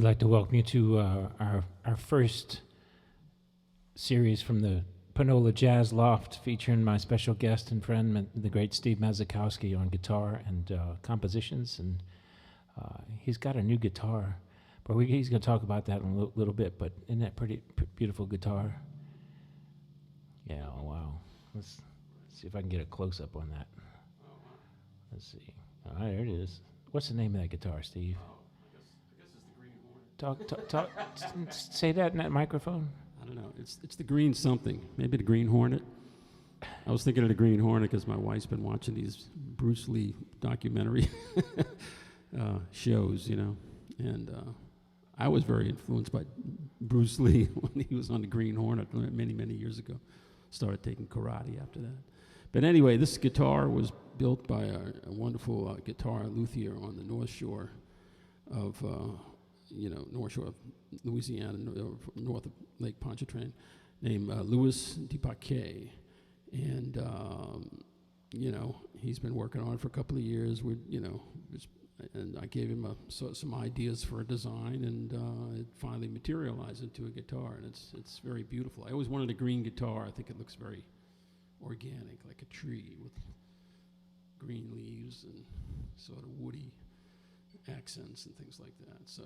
We'd like to welcome you to our first series from the Panola Jazz Loft, featuring my special guest and friend, the great Steve Masakowski, on guitar and compositions. And he's got a new guitar, but he's going to talk about that in a little bit. But isn't that pretty beautiful guitar? Yeah, wow. Let's see if I can get a close-up on that. Let's see. All right, there it is. What's the name of that guitar, Steve? Talk. Say that in that microphone. I don't know. It's the Green something. Maybe the Green Hornet. I was thinking of the Green Hornet because my wife's been watching these Bruce Lee documentary shows, you know. And I was very influenced by Bruce Lee when he was on the Green Hornet many, many years ago. Started taking karate after that. But anyway, this guitar was built by a wonderful guitar luthier on the North Shore of North Shore of Louisiana, north of Lake Pontchartrain, named Louis Depaquet. And, he's been working on it for a couple of years. And I gave him some ideas for a design, and it finally materialized into a guitar, and it's very beautiful. I always wanted a green guitar. I think it looks very organic, like a tree with green leaves and sort of woody accents and things like that. So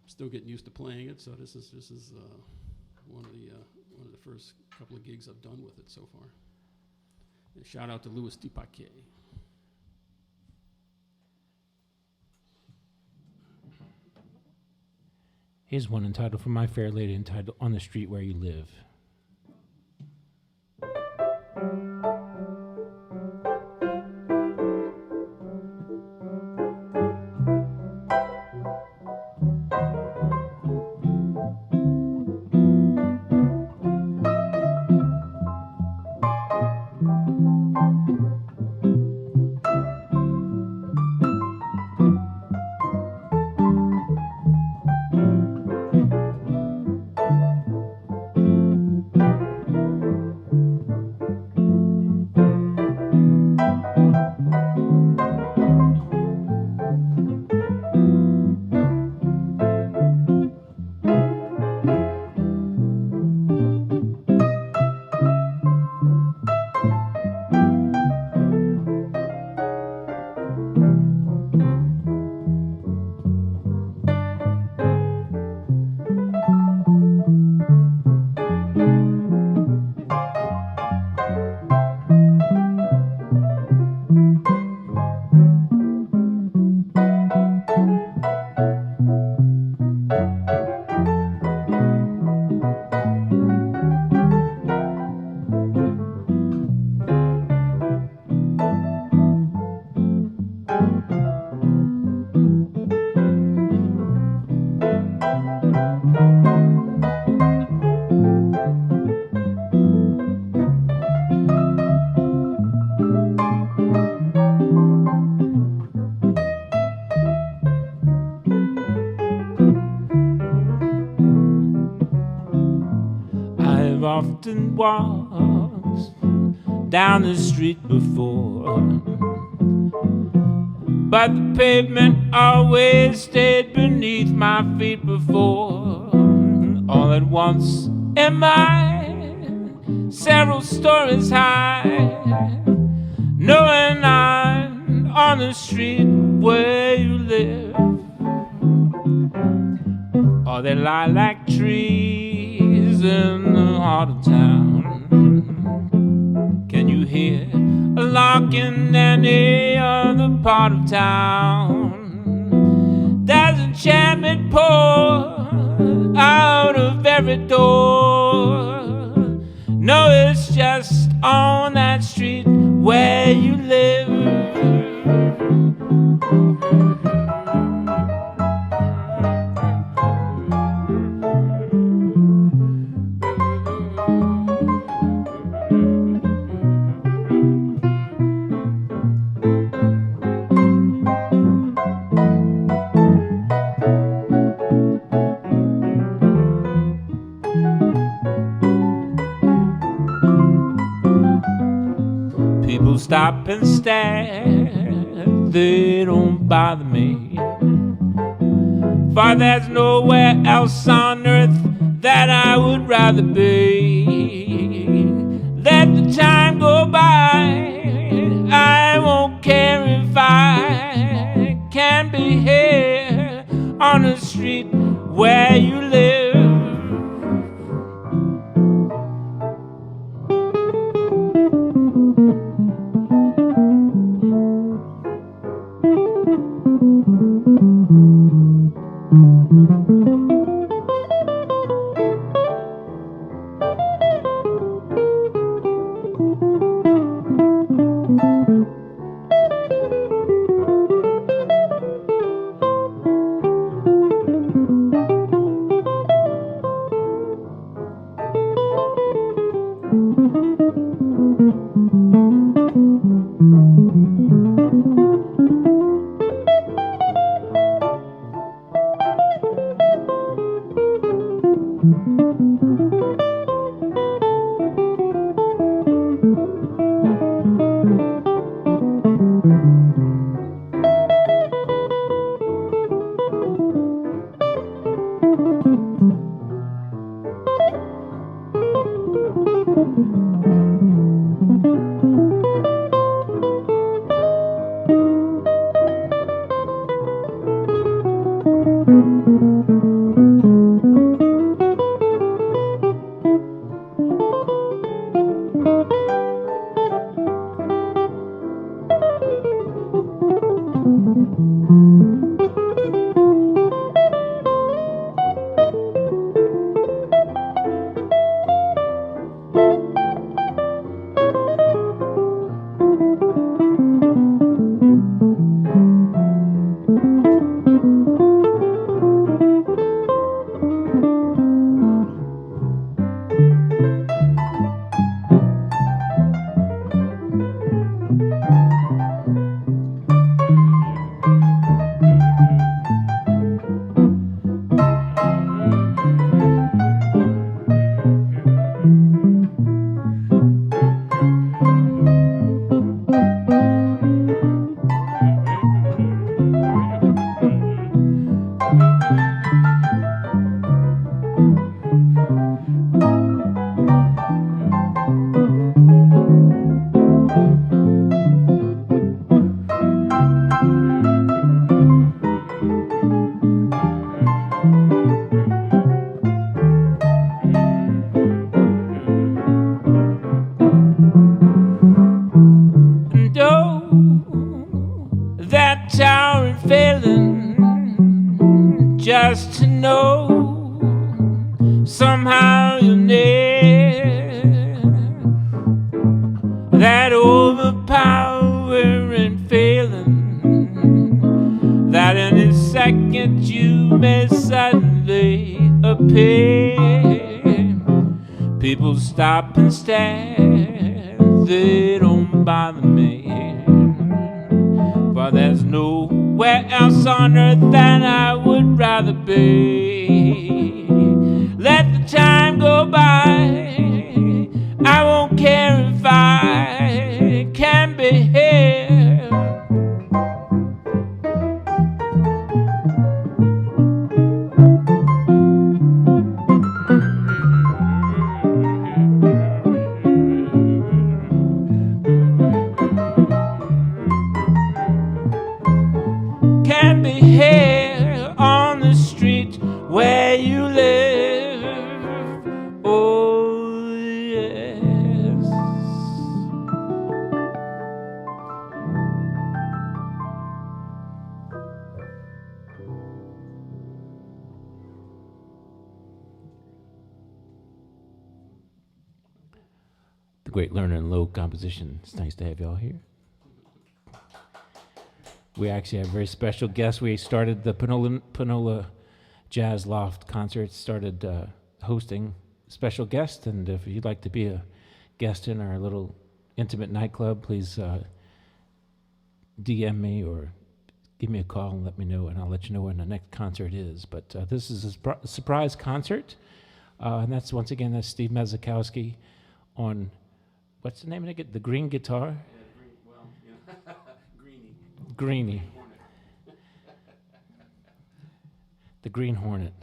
still getting used to playing it. So this is one of the first couple of gigs I've done with it so far. And shout out to Louis Depaquet. Here's one entitled "For My Fair Lady," entitled "On the Street Where You Live." Often walked down the street before, but the pavement always stayed beneath my feet before. All at once am I several stories high, knowing I'm on the street where you live. All they lie like trees in the heart of town. Can you hear a lark in any other part of town? There's enchantment pour out of every door. No, it's just on that street where you live. Stop and stare, they don't bother me. for there's nowhere else on earth that I would rather be. Let the time go by, I won't care if I can be here on the street where you live. Just to know somehow you're near, that overpowering feeling that any second you may suddenly appear. People stop and stare, they don't bother me, but there's nowhere else on earth that I would rather be. Let the time go by, I won't care if I can be here. Can be here on the street where you live. Oh, yes. The great Lerner and Lowe composition. It's nice to have y'all here. We actually have a very special guest. We started the Panola Jazz Loft concert, started hosting special guests, and if you'd like to be a guest in our little intimate nightclub, please DM me or give me a call and let me know, and I'll let you know when the next concert is. But this is a surprise concert, and that's, once again, that's Steve Masakowski on, what's the name of it? The green guitar? Greenie. The Green Hornet.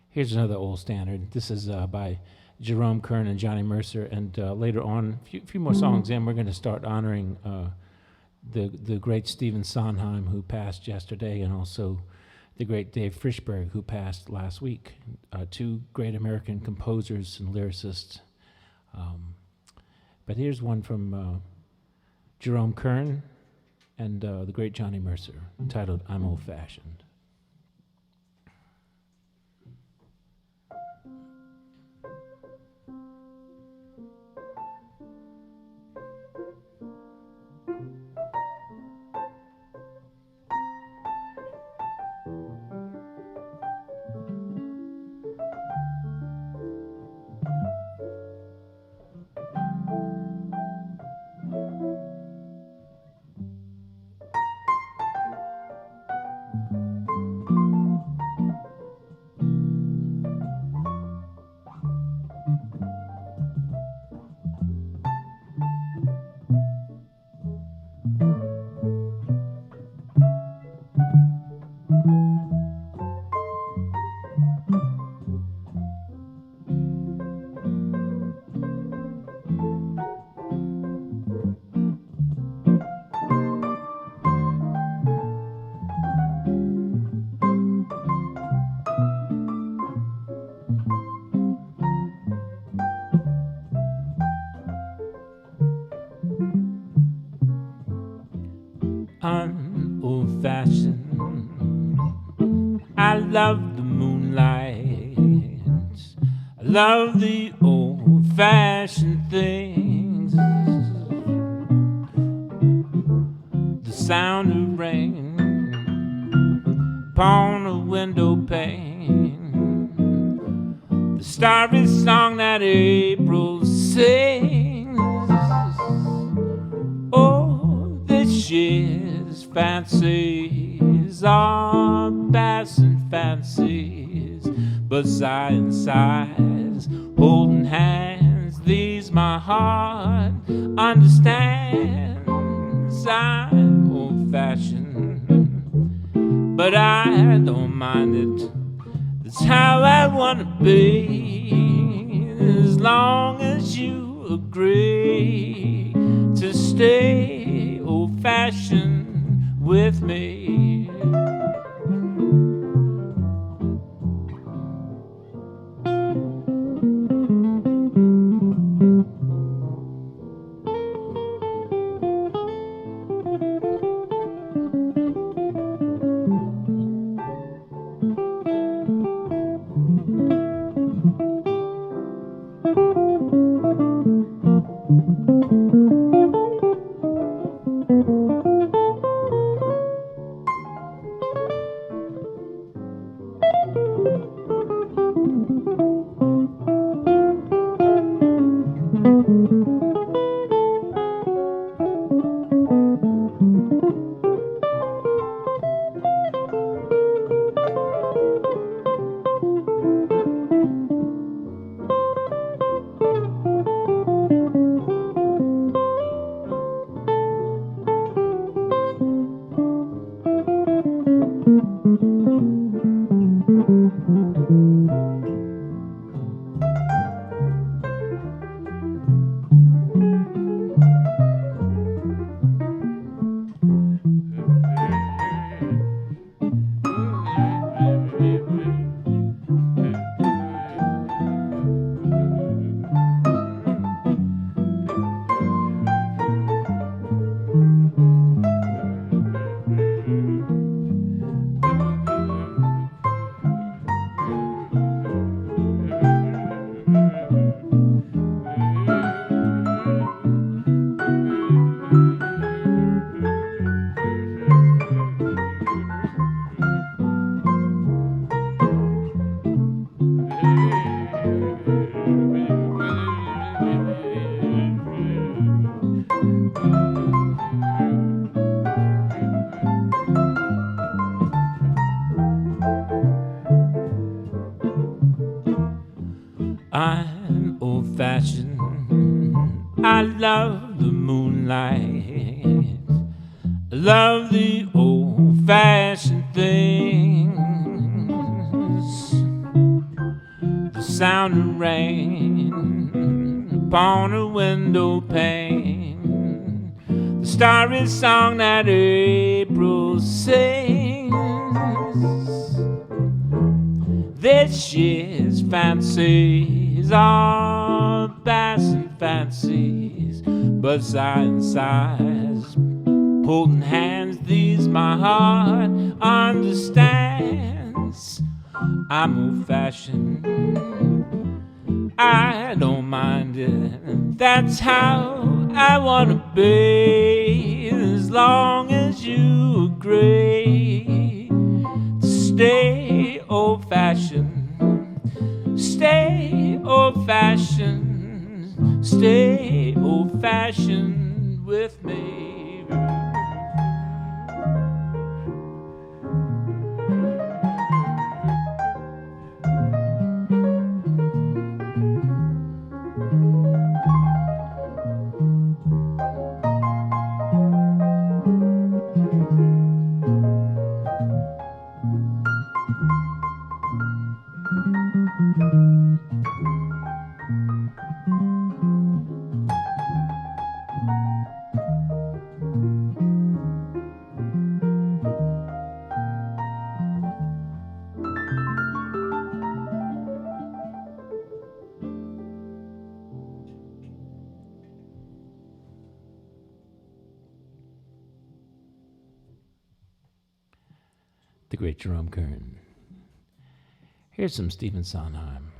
Here's another old standard. This is by Jerome Kern and Johnny Mercer, and later on, a few more songs in, we're going to start honoring the great Stephen Sondheim, who passed yesterday, and also the great Dave Frishberg, who passed last week. Two great American composers and lyricists. But here's one from Jerome Kern and the great Johnny Mercer, entitled "I'm Old-Fashioned." I'm old-fashioned. I love the moonlight. I love the old-fashioned things. The sound of rain upon a window pane. The starry song that April sings. Oh, this year's fancies are passing fancies, but sighing sighs, holding hands, these my heart understands. I'm old-fashioned, but I don't mind it. That's how I wanna be, as long as you agree to stay old-fashioned with me. I'm old-fashioned. I love the moonlight. I love the old-fashioned things. sound of rain upon a window pane, the starry song that April sings. This year's fancies are passing fancies, but sigh and sighs, holding hands, these my heart understands. I'm old-fashioned, I don't mind it, that's how I wanna be, as long as you agree to stay old-fashioned, stay old-fashioned, stay old-fashioned with me. The great Jerome Kern. Here's some Stephen Sondheim.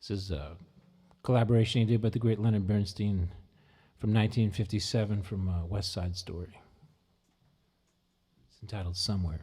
This is a collaboration he did with the great Leonard Bernstein from 1957 from West Side Story. It's entitled Somewhere.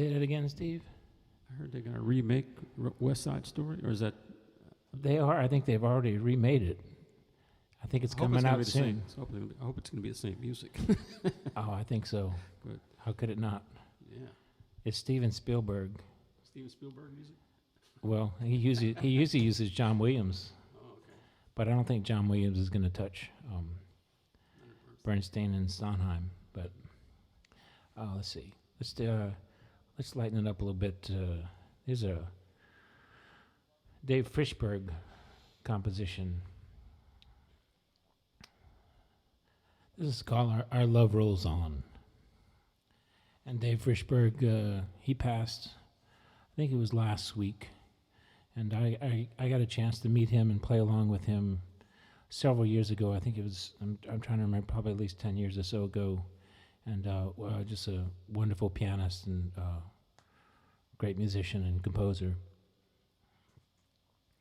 Say that again, Steve? I heard they're going to remake West Side Story, or is that? They are. I think they've already remade it. I think it's coming out soon. I hope it's going to be the same music. Oh, I think so. Good. How could it not? Yeah. It's Steven Spielberg. Steven Spielberg music? Well, he usually uses John Williams. Oh, okay. But I don't think John Williams is going to touch Bernstein and Sondheim. But let's see. Let's lighten it up a little bit. Here's a Dave Frishberg composition. This is called Our Love Rolls On. And Dave Frishberg, he passed, I think it was last week. And I got a chance to meet him and play along with him several years ago. I think it was, I'm trying to remember, probably at least 10 years or so ago. And just a wonderful pianist and great musician and composer.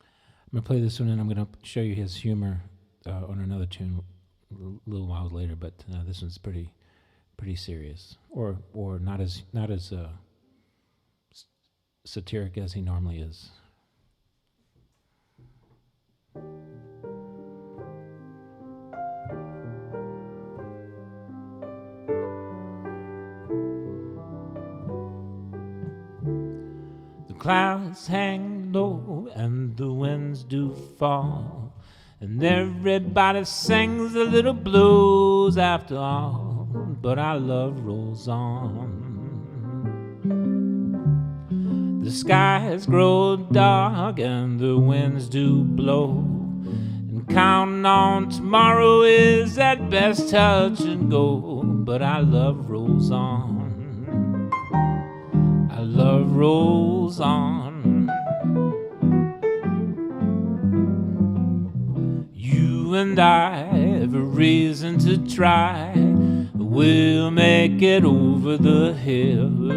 I'm going to play this one and I'm going to show you his humor on another tune a little while later, but this one's pretty serious, or not as satiric as he normally is. The clouds hang low and the winds do fall, and everybody sings the little blues after all, but our love rolls on. The skies grow dark and the winds do blow, and counting on tomorrow is at best touch and go, but our love rolls on. Our love rolls on. You and I have a reason to try. We'll make it over the hill.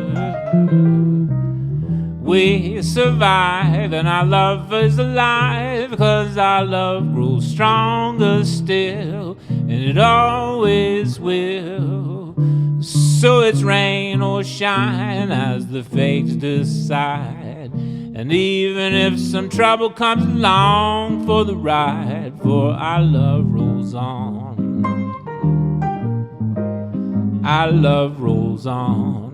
We survive and our love is alive, 'cause our love grows stronger still, and it always will. So it's rain or shine as the fates decide. And even if some trouble comes along for the ride, for our love rolls on. Our love rolls on.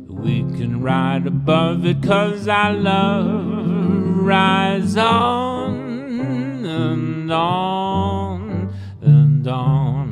We can ride above it 'cause our love rides on and on and on.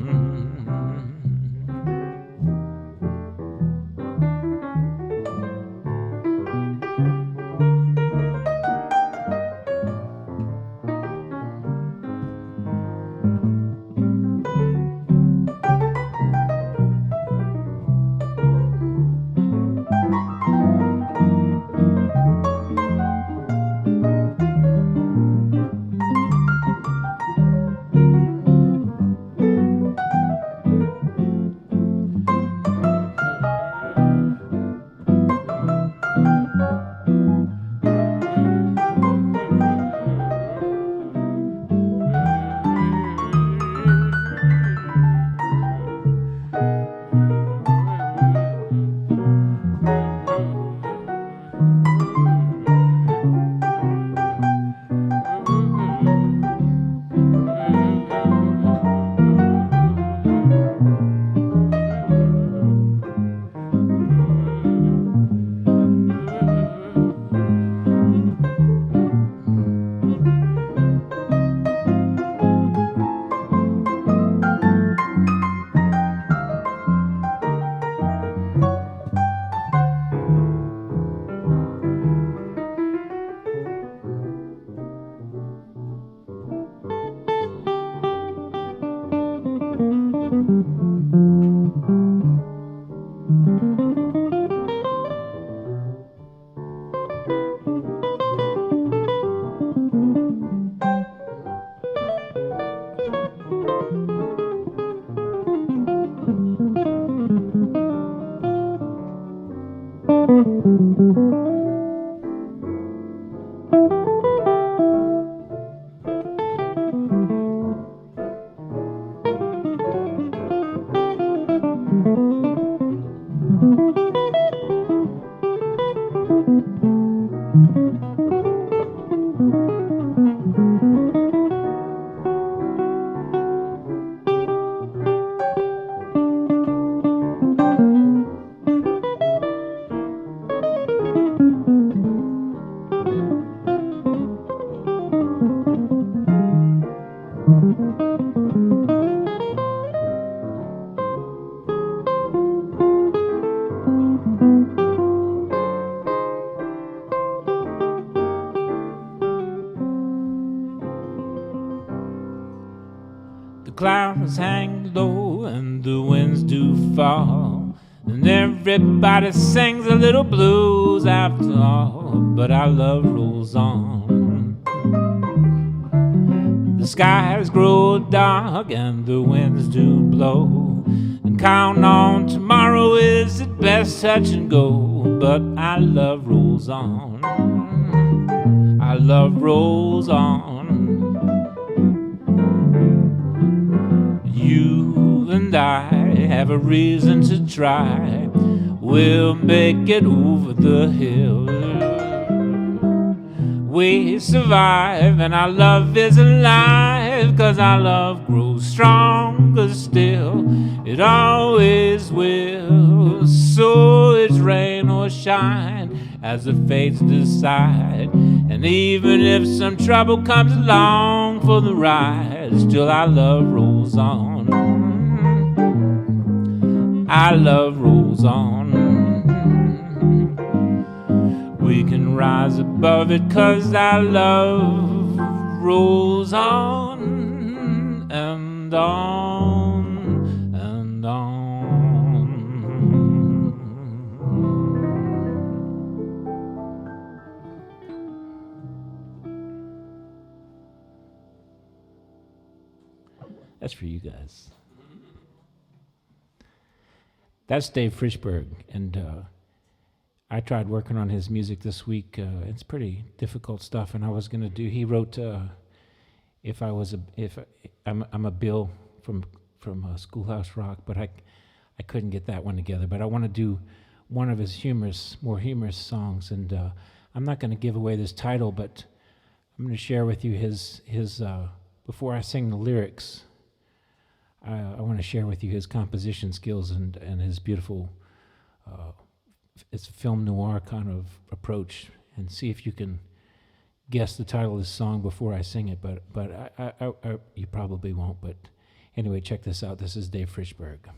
clouds hang low and the winds do fall, and everybody sings a little blues after all, but our love rolls on. The skies grow dark and the winds do blow, and count on tomorrow is at best touch and go, but our love rolls on. Our love rolls on. You and I have a reason to try. We'll make it over the hill. We survive and our love is alive, 'cause our love grows stronger still. It always will. So it's rain or shine as the fates decide. And even if some trouble comes along for the ride, still our love rolls on. Our love rolls on. We can rise above it 'cause our love rolls on and on and on. That's for you guys. That's Dave Frishberg, and I tried working on his music this week. It's pretty difficult stuff, and I was gonna do. He wrote I'm a Bill from Schoolhouse Rock, but I couldn't get that one together. But I want to do one of his more humorous songs, and I'm not going to give away this title, but I'm going to share with you his before I sing the lyrics. I want to share with you his composition skills and his beautiful. It's a film noir kind of approach, and see if you can guess the title of this song before I sing it. But I you probably won't. But anyway, check this out. This is Dave Frishberg.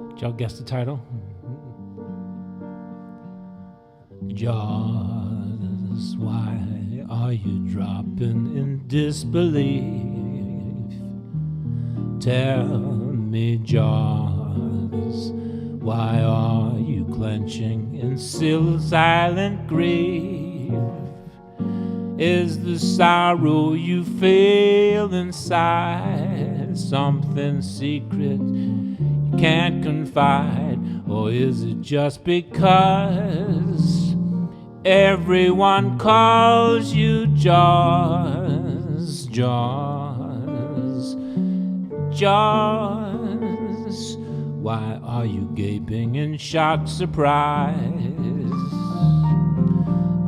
Did y'all guess the title? Jaws, why are you dropping in disbelief? Tell me, Jaws, why are you clenching in still silent grief? Is the sorrow you feel inside something secret you can't confide? Or is it just because everyone calls you Jaws? Jaws, Jaws. Why are you gaping in shocked surprise?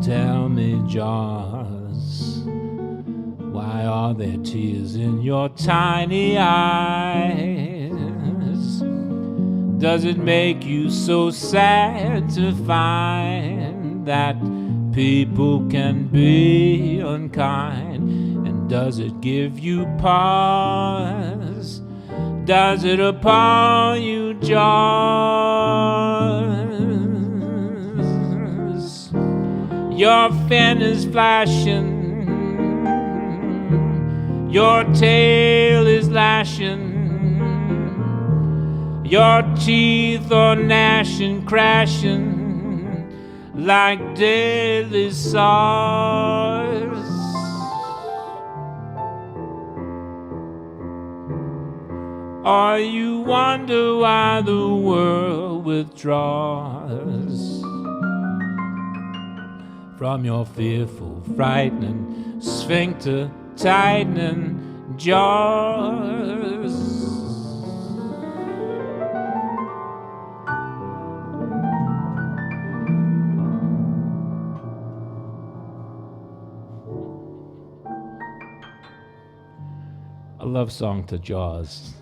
Tell me, Jaws, why are there tears in your tiny eyes? Does it make you so sad to find that people can be unkind? And does it give you pause? Does it appall you, Jaws? Your fin is flashing, your tail is lashing, your teeth are gnashing, crashing like deadly saws. Or you wonder why the world withdraws from your fearful, frightening, sphincter tightening jaws. A love song to Jaws.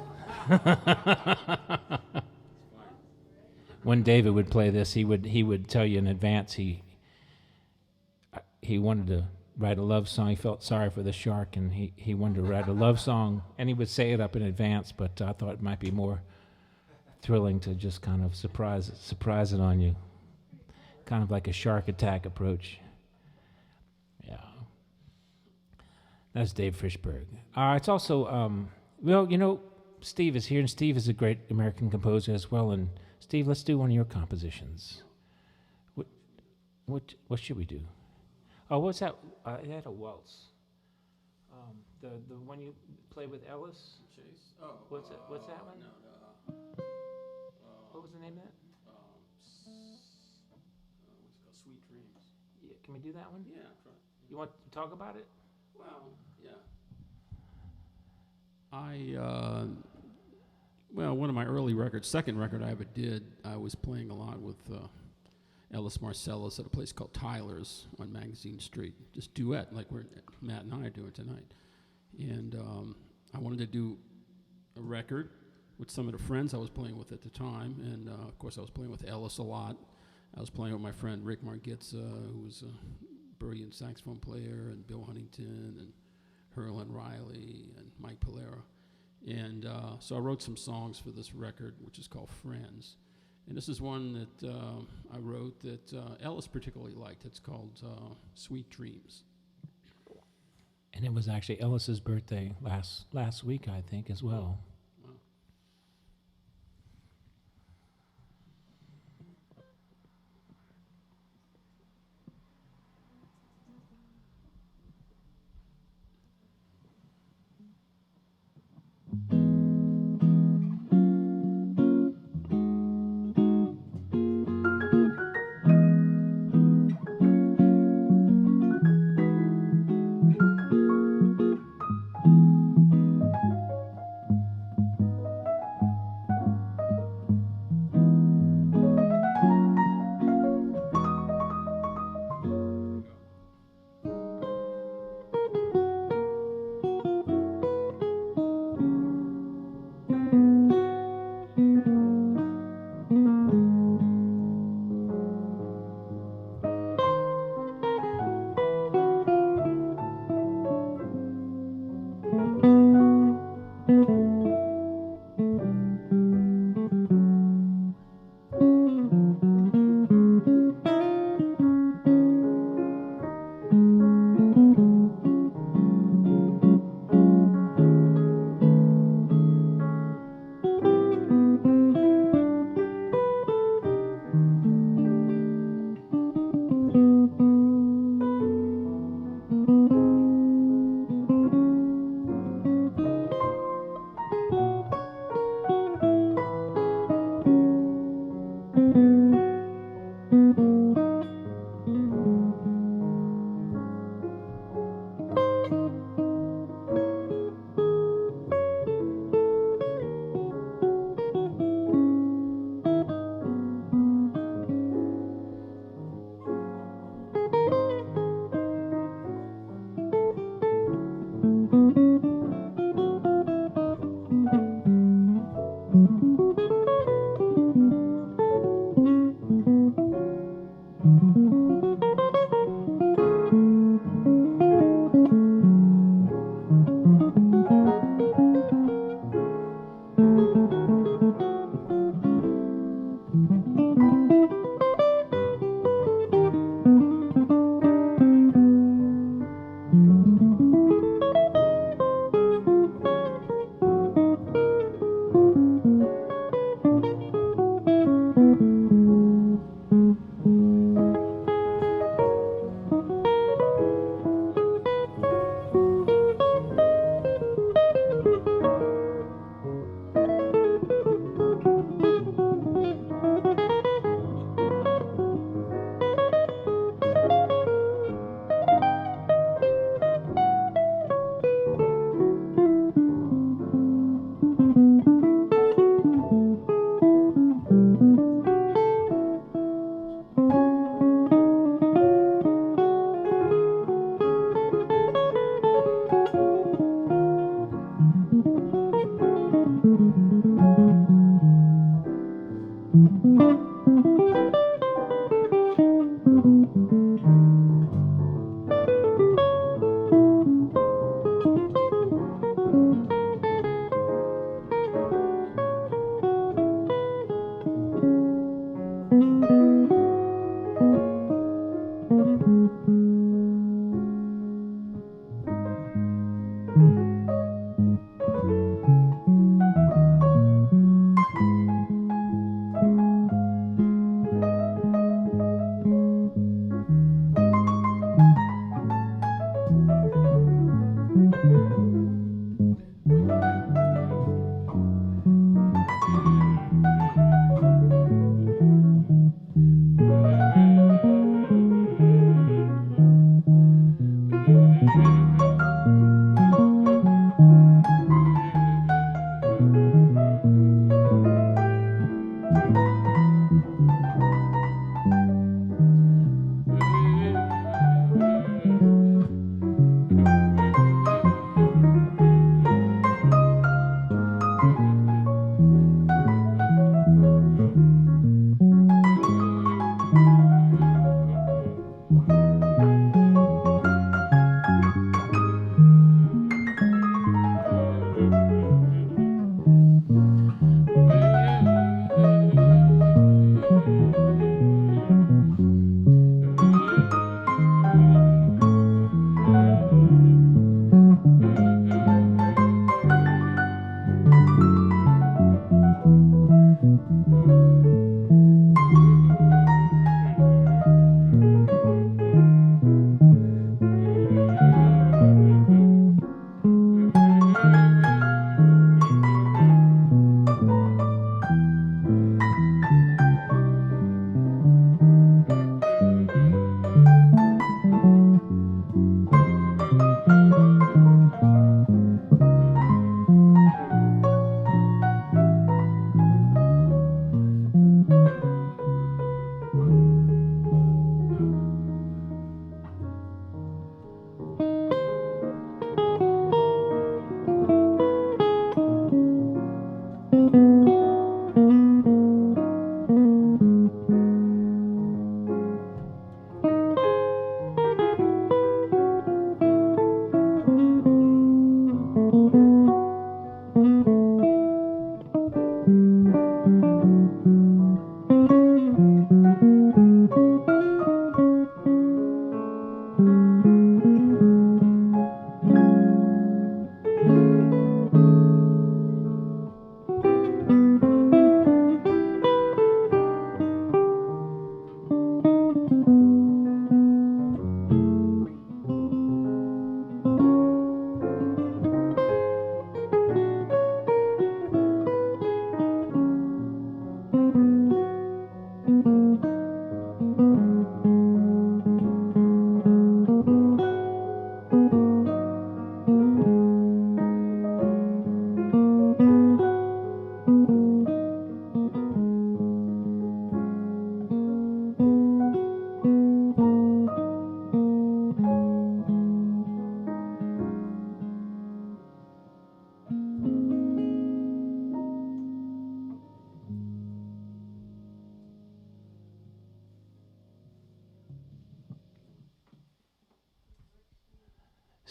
When David would play this, he would tell you in advance he wanted to write a love song. He felt sorry for the shark, and he wanted to write a love song, and he would say it up in advance. But I thought it might be more thrilling to just kind of surprise it on you, kind of like a shark attack approach. Yeah, that's Dave Frishberg. It's also well, you know, Steve is here, and Steve is a great American composer as well. And Steve, let's do one of your compositions. What should we do? Oh, what's that? I had a waltz. The one you play with Ellis. Chase. Oh. What's that one? No. What was the name of that? What's it called? Sweet Dreams. Yeah, can we do that one? Yeah. Try. You want to talk about it? Well, yeah. Well, one of my early records, second record I ever did, I was playing a lot with Ellis Marcellus at a place called Tyler's on Magazine Street. Just duet, like Matt and I are doing tonight. And I wanted to do a record with some of the friends I was playing with at the time. And, of course, I was playing with Ellis a lot. I was playing with my friend Rick Margitza, who was a brilliant saxophone player, and Bill Huntington, and Herlin Riley, and Mike Polera. And so I wrote some songs for this record, which is called Friends. And this is one that I wrote that Ellis particularly liked. It's called Sweet Dreams. And it was actually Ellis's birthday last week, I think, as well. Wow.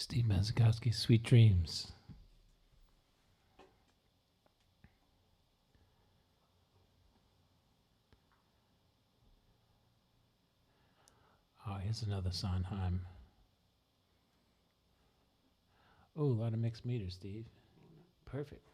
Steve Masakowski, Sweet Dreams. Oh, here's another Sondheim. Oh, a lot of mixed meters, Steve. Perfect.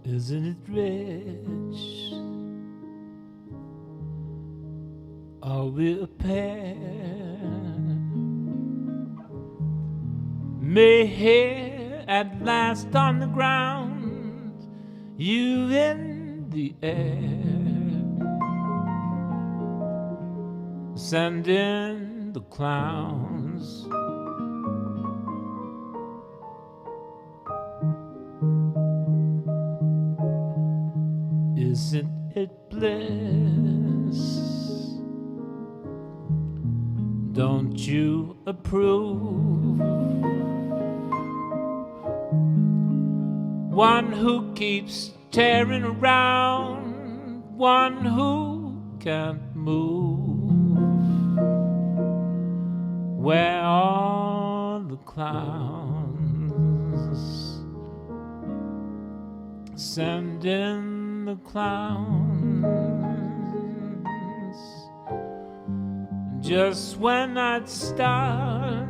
Isn't it rich? Are we a pair? May hair at last on the ground, you in the air, send in the clowns. Isn't it bliss? Don't you approve? One who keeps tearing around, one who can't move. Where are the clowns? Send in the clowns. just when I'd start.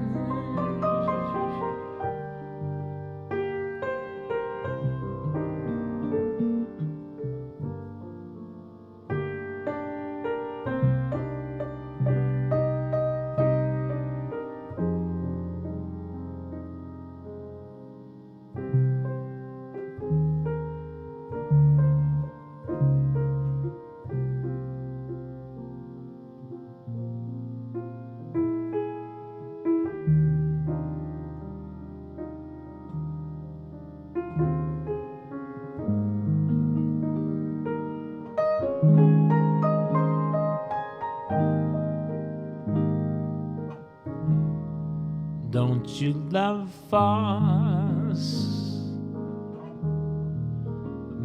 Don't you love farce?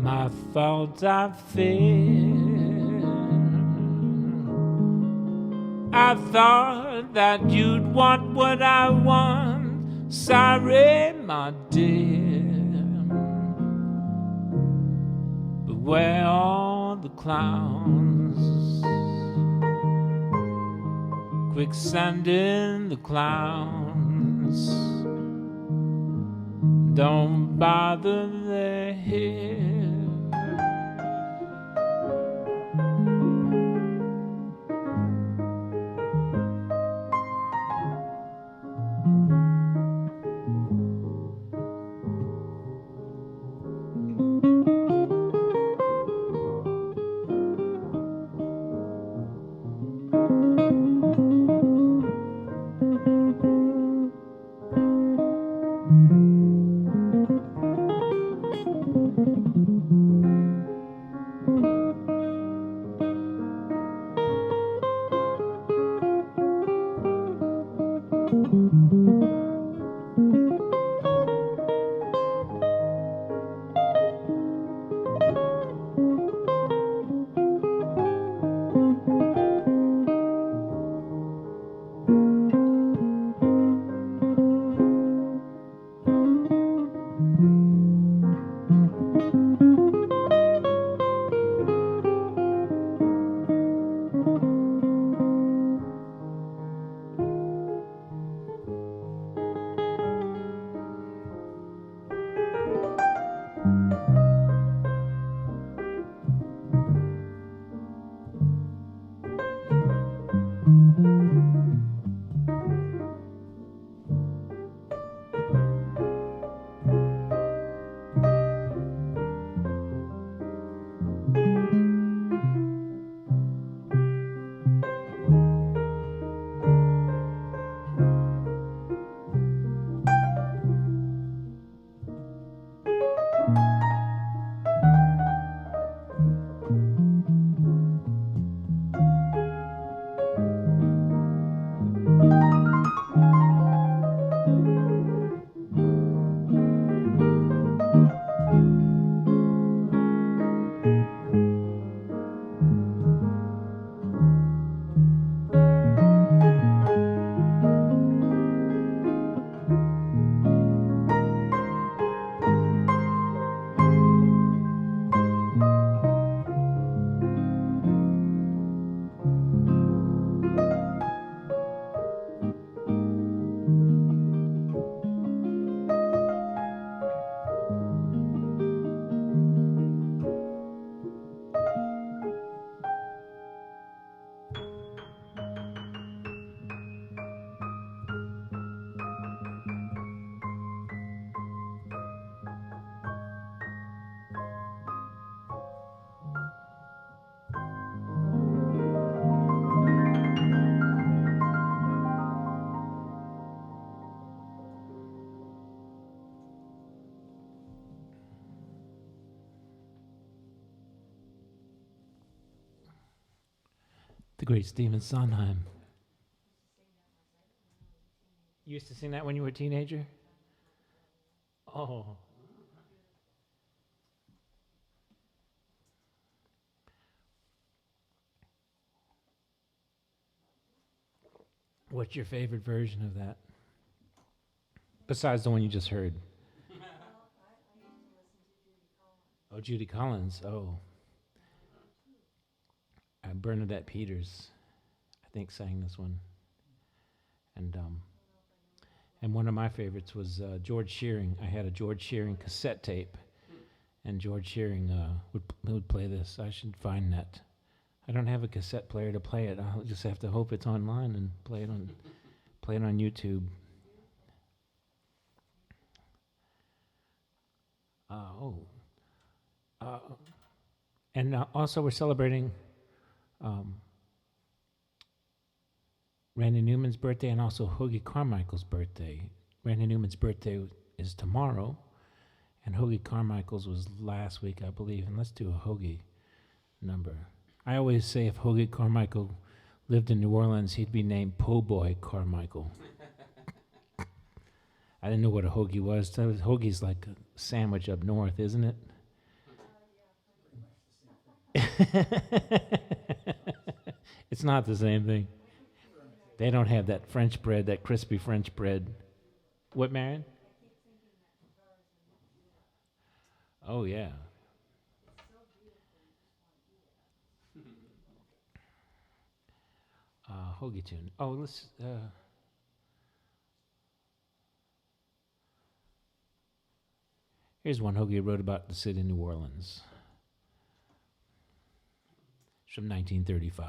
My fault, I fear. I thought that you'd want what I want. Sorry, my dear. But where are the clowns? Quicksand in the clowns. Don't bother, they're here. The great Stephen Sondheim. You used to sing that when you were a teenager? Oh. What's your favorite version of that? Besides the one you just heard. Oh, Judy Collins. Oh. Bernadette Peters. I think, sang this one. And one of my favorites was George Shearing. I had a George Shearing cassette tape, and George Shearing would play this. I should find that. I don't have a cassette player to play it. I'll just have to hope it's online and play it on YouTube. And also we're celebrating Randy Newman's birthday and also Hoagy Carmichael's birthday. Randy Newman's birthday is tomorrow, and Hoagy Carmichael's was last week, I believe. And let's do a Hoagy number. I always say if Hoagy Carmichael lived in New Orleans, he'd be named Po' Boy Carmichael. I didn't know what a hoagie was. Hoagie's like a sandwich up north, isn't it? It's not the same thing. They don't have that French bread, that crispy French bread. What, Marion? Oh, yeah. Hoagie tune. Oh, let's... Here's one Hoagie wrote about the city of New Orleans. It's from 1935.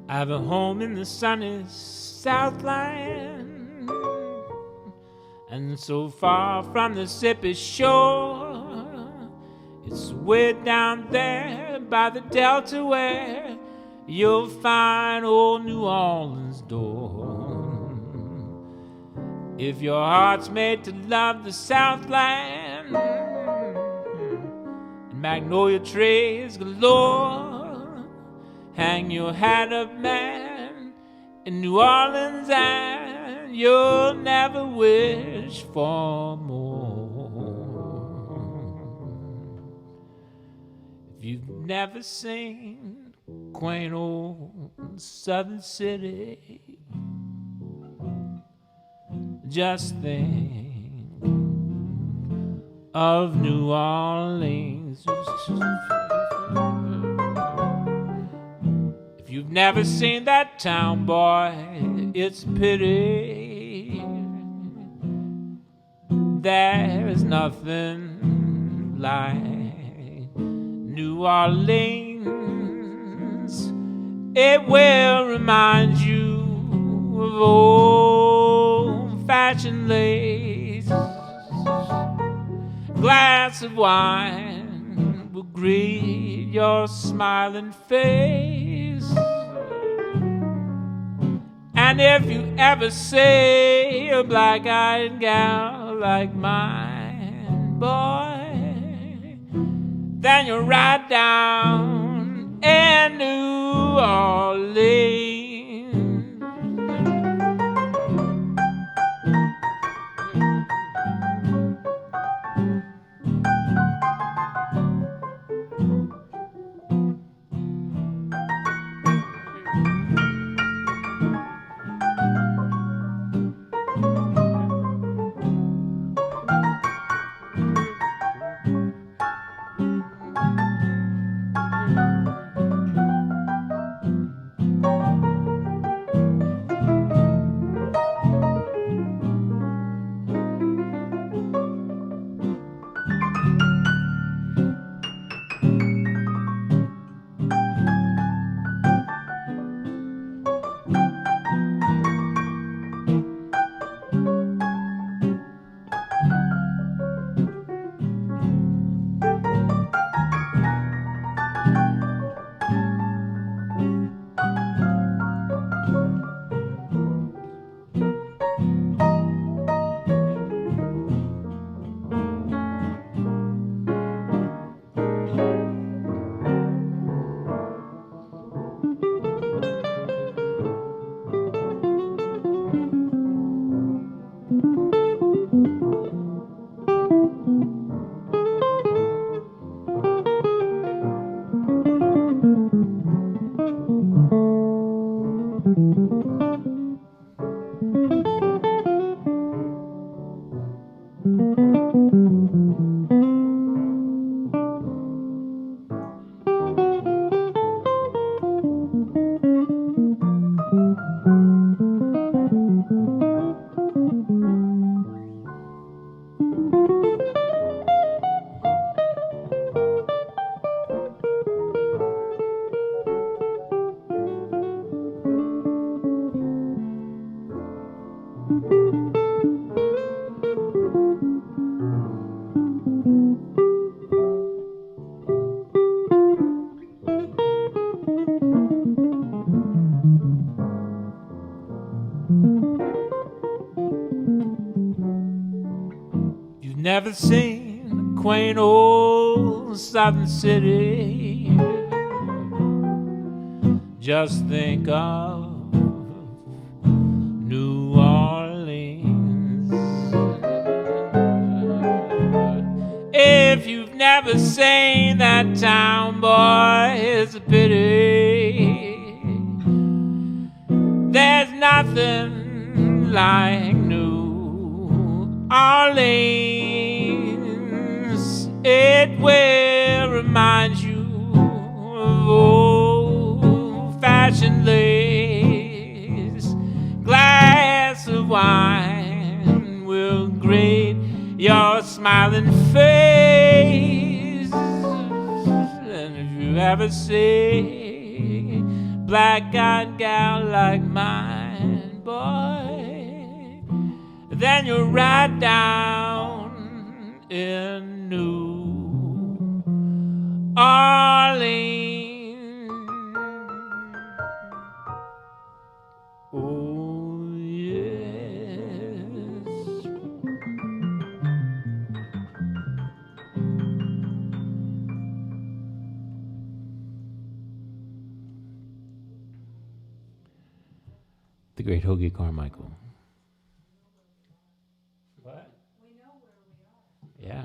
I have a home in the sunny Southland, and so far from the Mississippi shore, it's way down there by the Delta where you'll find old New Orleans door. If your heart's made to love the Southland, and magnolia trees galore, hang your hat up, man, in New Orleans, and you'll never wish for more. If you've never seen quaint old Southern City, just think of New Orleans. If you've never seen that town, boy, it's a pity. There's nothing like New Orleans. It will remind you of old-fashioned lace. Glass of wine will greet your smiling face. And if you ever say a black-eyed gal like mine, boy, then you're right down in New Orleans. seen a quaint old southern city, just think of New Orleans. If you've never seen that town, boy, it's a pity. There's nothing like New Orleans. It will remind you of old-fashioned lace. Glass of wine will grate your smiling face. And if you ever see black-eyed gal like mine, boy, then you're right down in New Orleans. Oh, yes. The great Hoagy Carmichael. What? We know where we are. Yeah.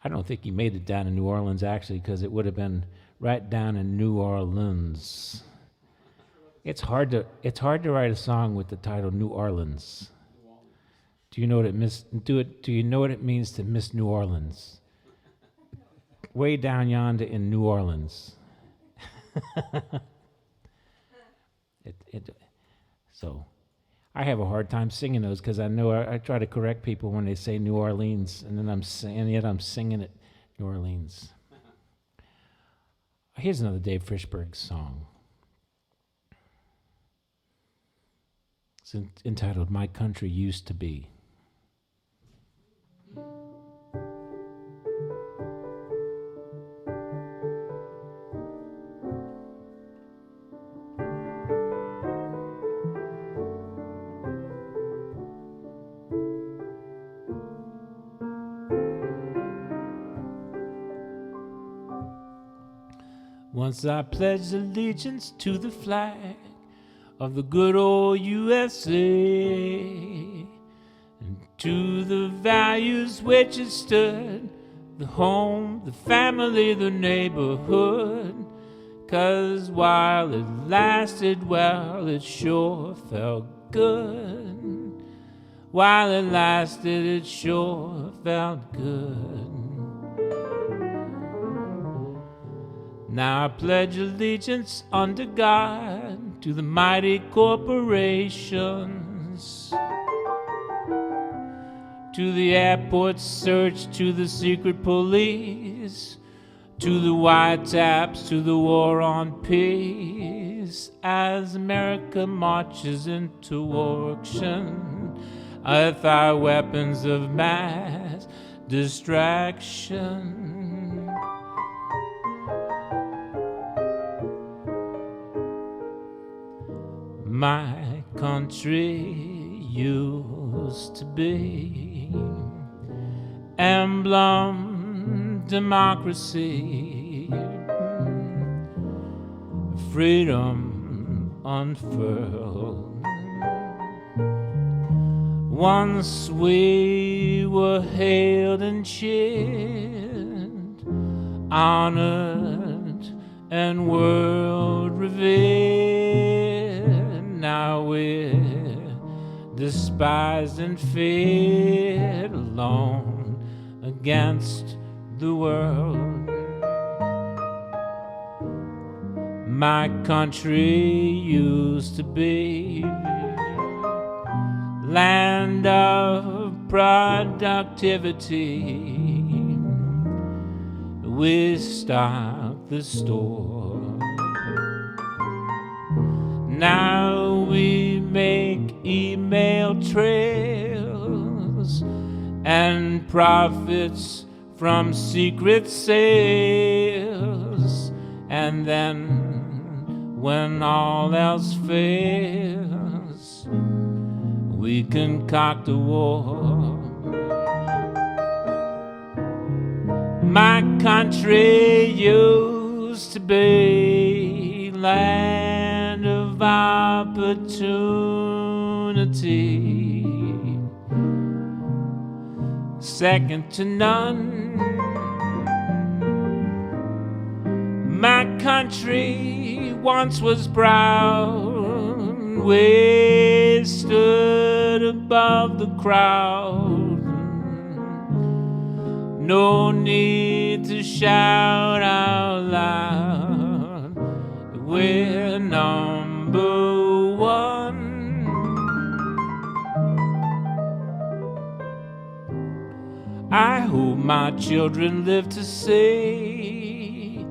I don't think he made it down to New Orleans, actually, because it would have been right down in New Orleans. It's hard to write a song with the title New Orleans. Do you know what it Do you know what it means to miss New Orleans? Way down yonder in New Orleans. So I have a hard time singing those because I know I try to correct people when they say New Orleans, and then I'm singing it New Orleans. Here's another Dave Frishberg song. It's entitled "My Country Used to Be." Once I pledged allegiance to the flag of the good old USA, and to the values which it stood, the home, the family, the neighborhood. 'Cause while it lasted, well, it sure felt good. While it lasted, it sure felt good. Now I pledge allegiance under God to the mighty corporations, to the airport search, to the secret police, to the wiretaps, to the war on peace. As America marches into action with our weapons of mass distraction. My country used to be emblem democracy, freedom unfurled. Once we were hailed and cheered, honored and world revered. Now we're despised and feared, alone against the world. My country used to be land of productivity. We stocked the store. Now we make email trails and profits from secret sales. And then when all else fails, we concoct a war. My country used to be land of opportunity, second to none. My country once was proud, we stood above the crowd. No need to shout out loud, we're number one. I hope my children live to see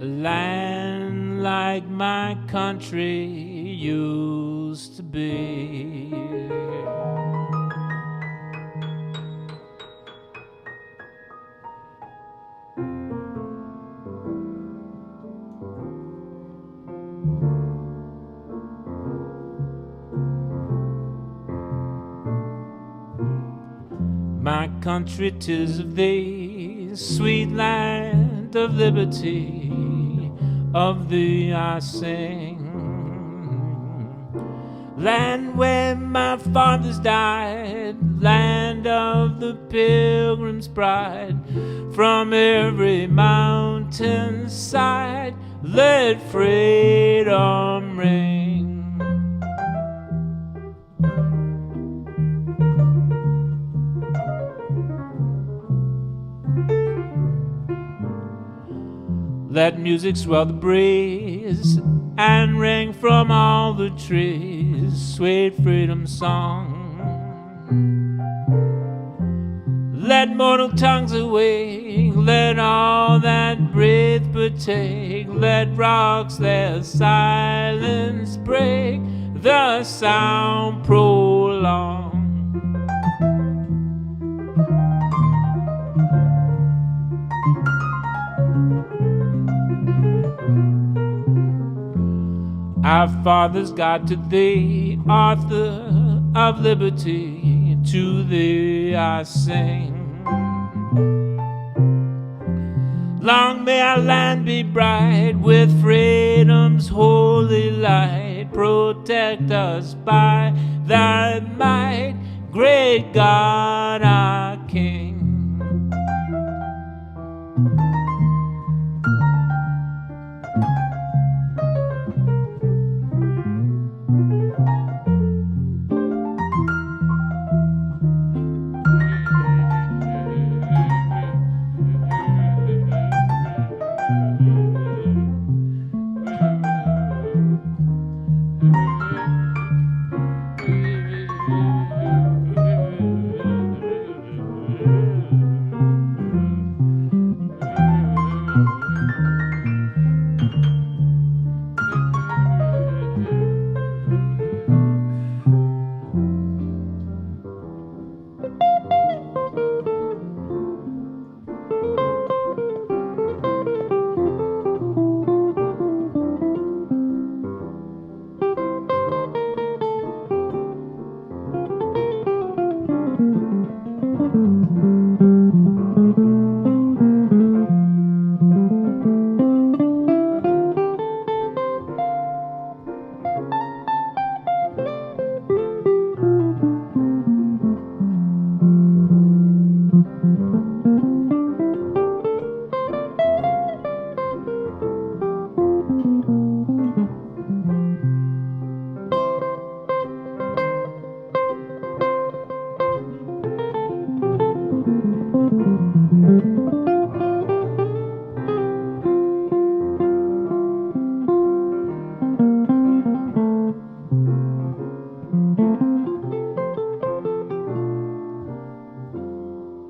a land like my country used to be. My country, 'tis of thee, sweet land of liberty, of thee I sing. Land where my fathers died, land of the Pilgrim's bride. From every mountainside, let freedom ring. Let music swell the breeze and ring from all the trees, sweet freedom song. Let mortal tongues awake, let all that breathe partake, let rocks their silence break, the sound prolong. Our fathers, God, to thee, author of liberty, to thee I sing. Long may our land be bright with freedom's holy light. Protect us by thy might, great God, our King.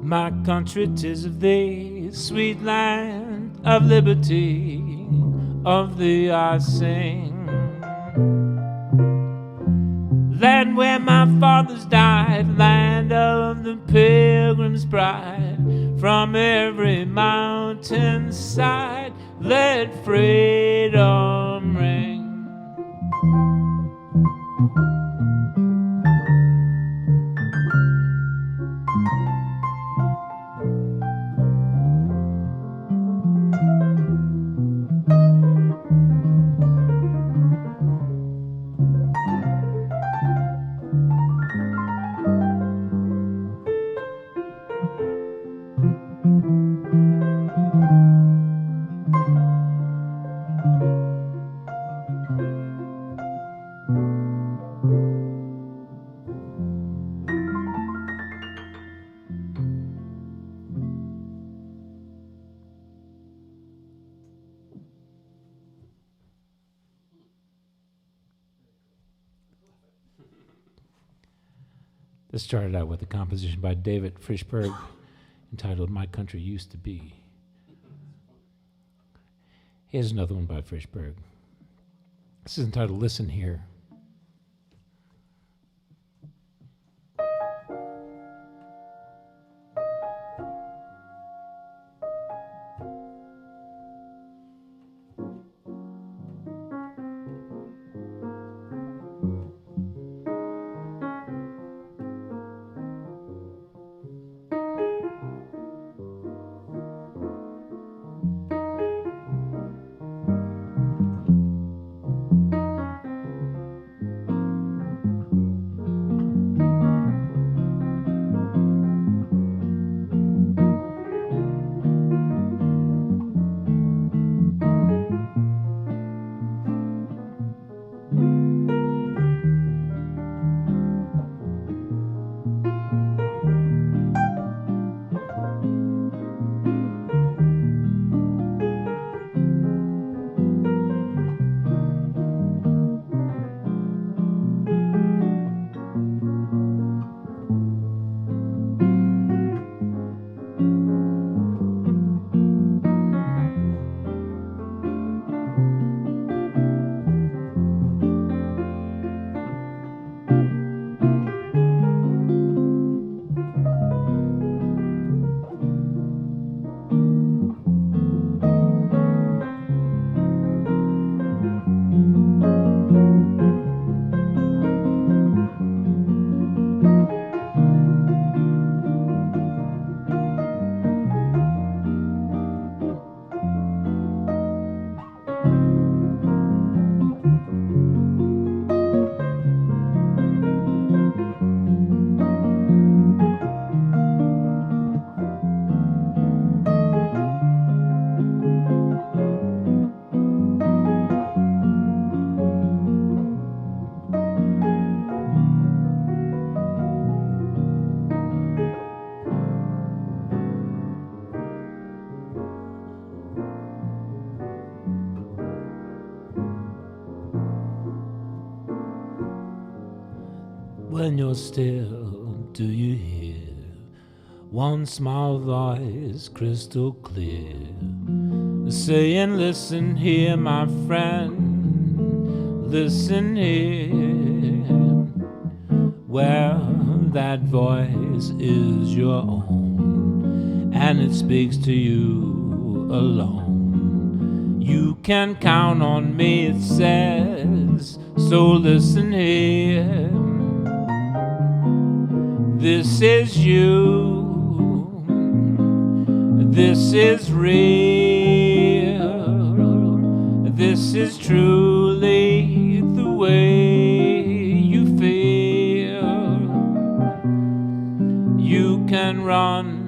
My country, 'tis of thee, sweet land of liberty, of thee I sing. Land where my fathers died, land of the Pilgrim's bride. From every mountainside, let freedom ring. This started out with a composition by David Frishberg entitled My Country Used to Be. Here's another one by Frishberg. This is entitled Listen Here. When you're still, do you hear one small voice crystal clear saying, listen here, my friend, listen here. Well, that voice is your own, and it speaks to you alone. You can count on me, it says, so listen here. This is you, this is real, this is truly the way you feel. You can run,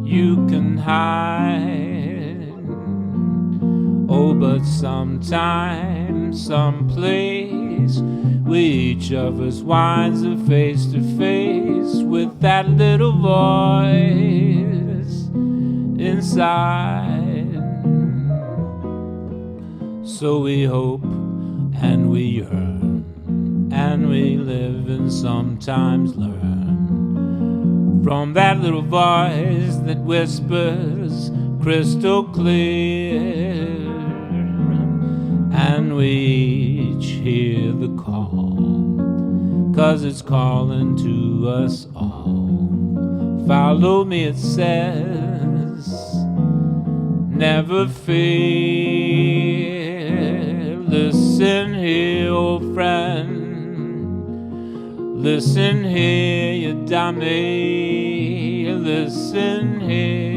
you can hide, oh, but sometimes, someplace, we each of us winds up face to face with that little voice inside. So we hope and we yearn and we live and sometimes learn from that little voice that whispers crystal clear. And we each hear the call, 'cause it's calling to us all. Follow me, it says, never fear. Listen here, old friend, listen here, you dummy, listen here.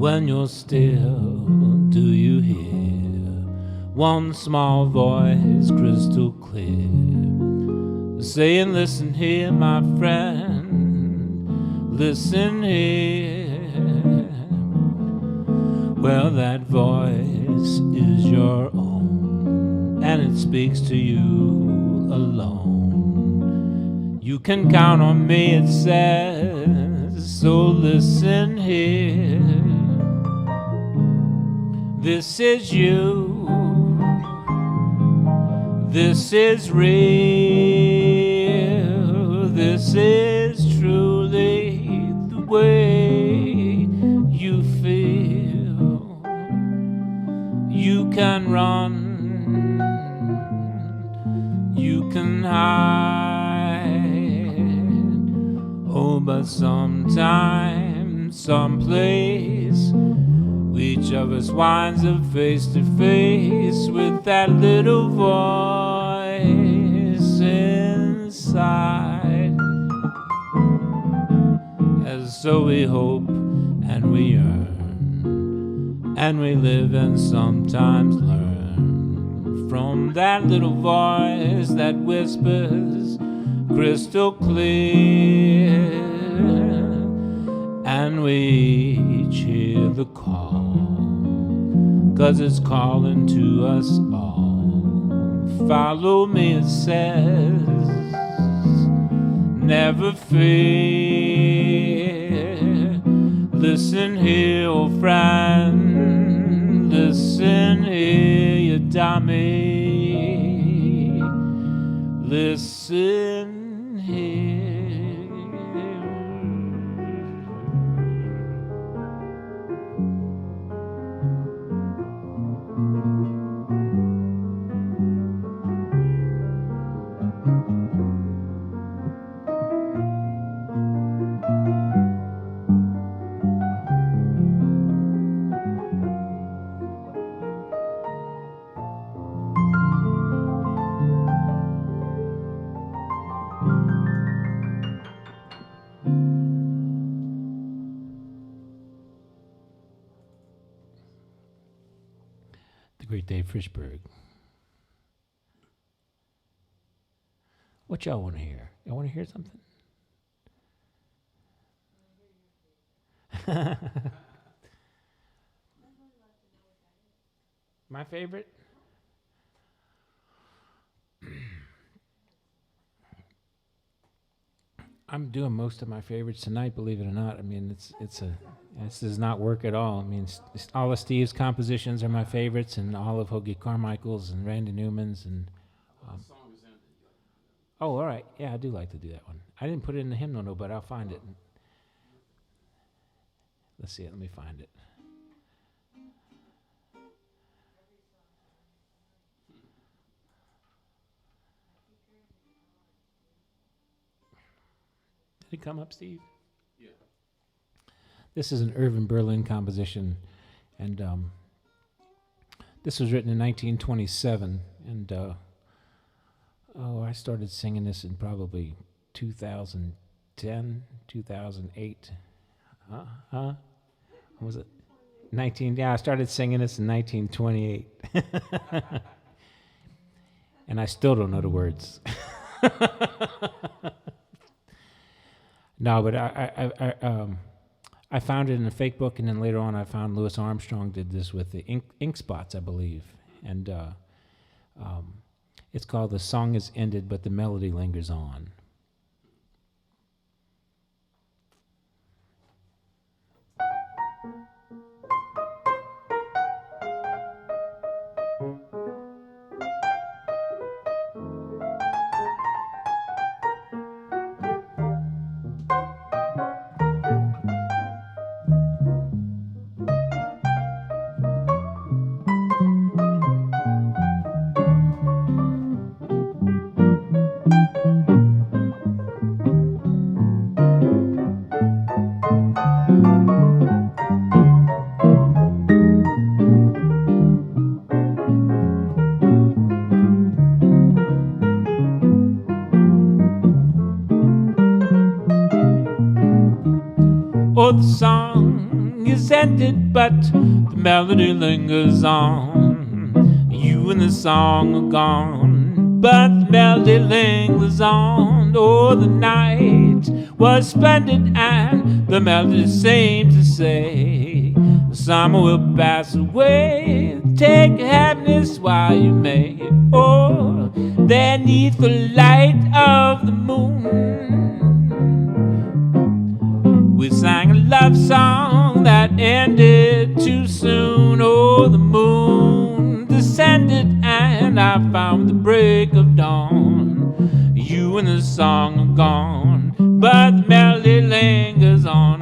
When you're still, do you hear one small voice crystal clear saying, listen here, my friend, listen here. Well, that voice is your own, and it speaks to you alone. You can count on me, it says, so listen here. This is you, this is real, this is truly the way you feel. You can run, you can hide, oh, but sometime, someplace, each of us winds up face to face with that little voice inside. And so we hope and we yearn, and we live and sometimes learn from that little voice that whispers crystal clear. And we each hear the call, 'cause it's calling to us all. Follow me, it says, never fear. Listen here, old friend, listen here, you dummy. Listen here. Great Dave Frishberg. What y'all want to hear? Y'all want to hear something? My favorite? I'm doing most of my favorites tonight, believe it or not. I mean, this does not work at all. I mean, all of Steve's compositions are my favorites, and all of Hoagy Carmichael's and Randy Newman's. And oh, all right, yeah, I do like to do that one. I didn't put it in the hymnal, no, but I'll find it. Let's see it. Let me find it. Did it come up, Steve? Yeah. This is an Irving Berlin composition, and this was written in 1927. And I started singing this in probably 2010, 2008. What was it? 19. Yeah, I started singing this in 1928, and I still don't know the words. No, but I found it in a fake book, and then later on I found Louis Armstrong did this with the ink spots, I believe. And it's called "The Song Is Ended, But the Melody Lingers On." Oh, the song is ended, but the melody lingers on. You and the song are gone, but the melody lingers on. Oh, the night was splendid, and the melody seemed to say, the summer will pass away. Take happiness while you may. Oh, there 'neath the light of the moon, we sang a love song that ended too soon. Oh, the moon descended, and I found the break of dawn. You and the song are gone, but the melody lingers on.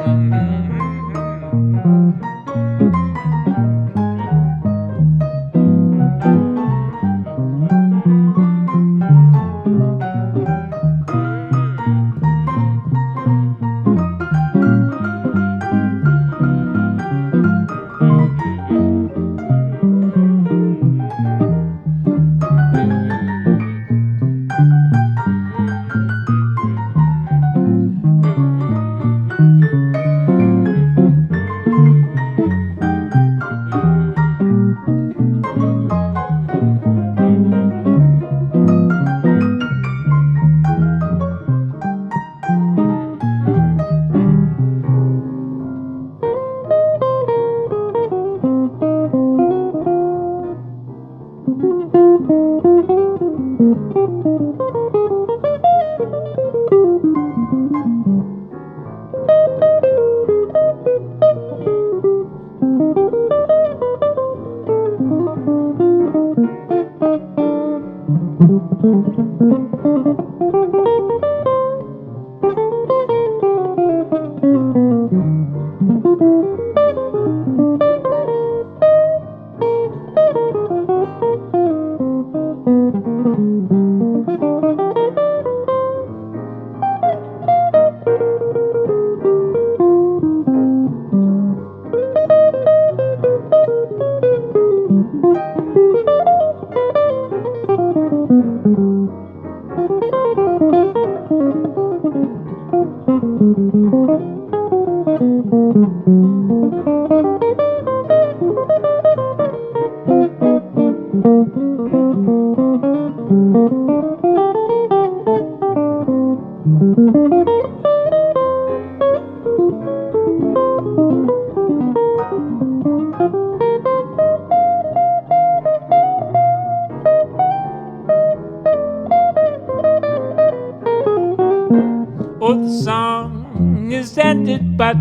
descended, but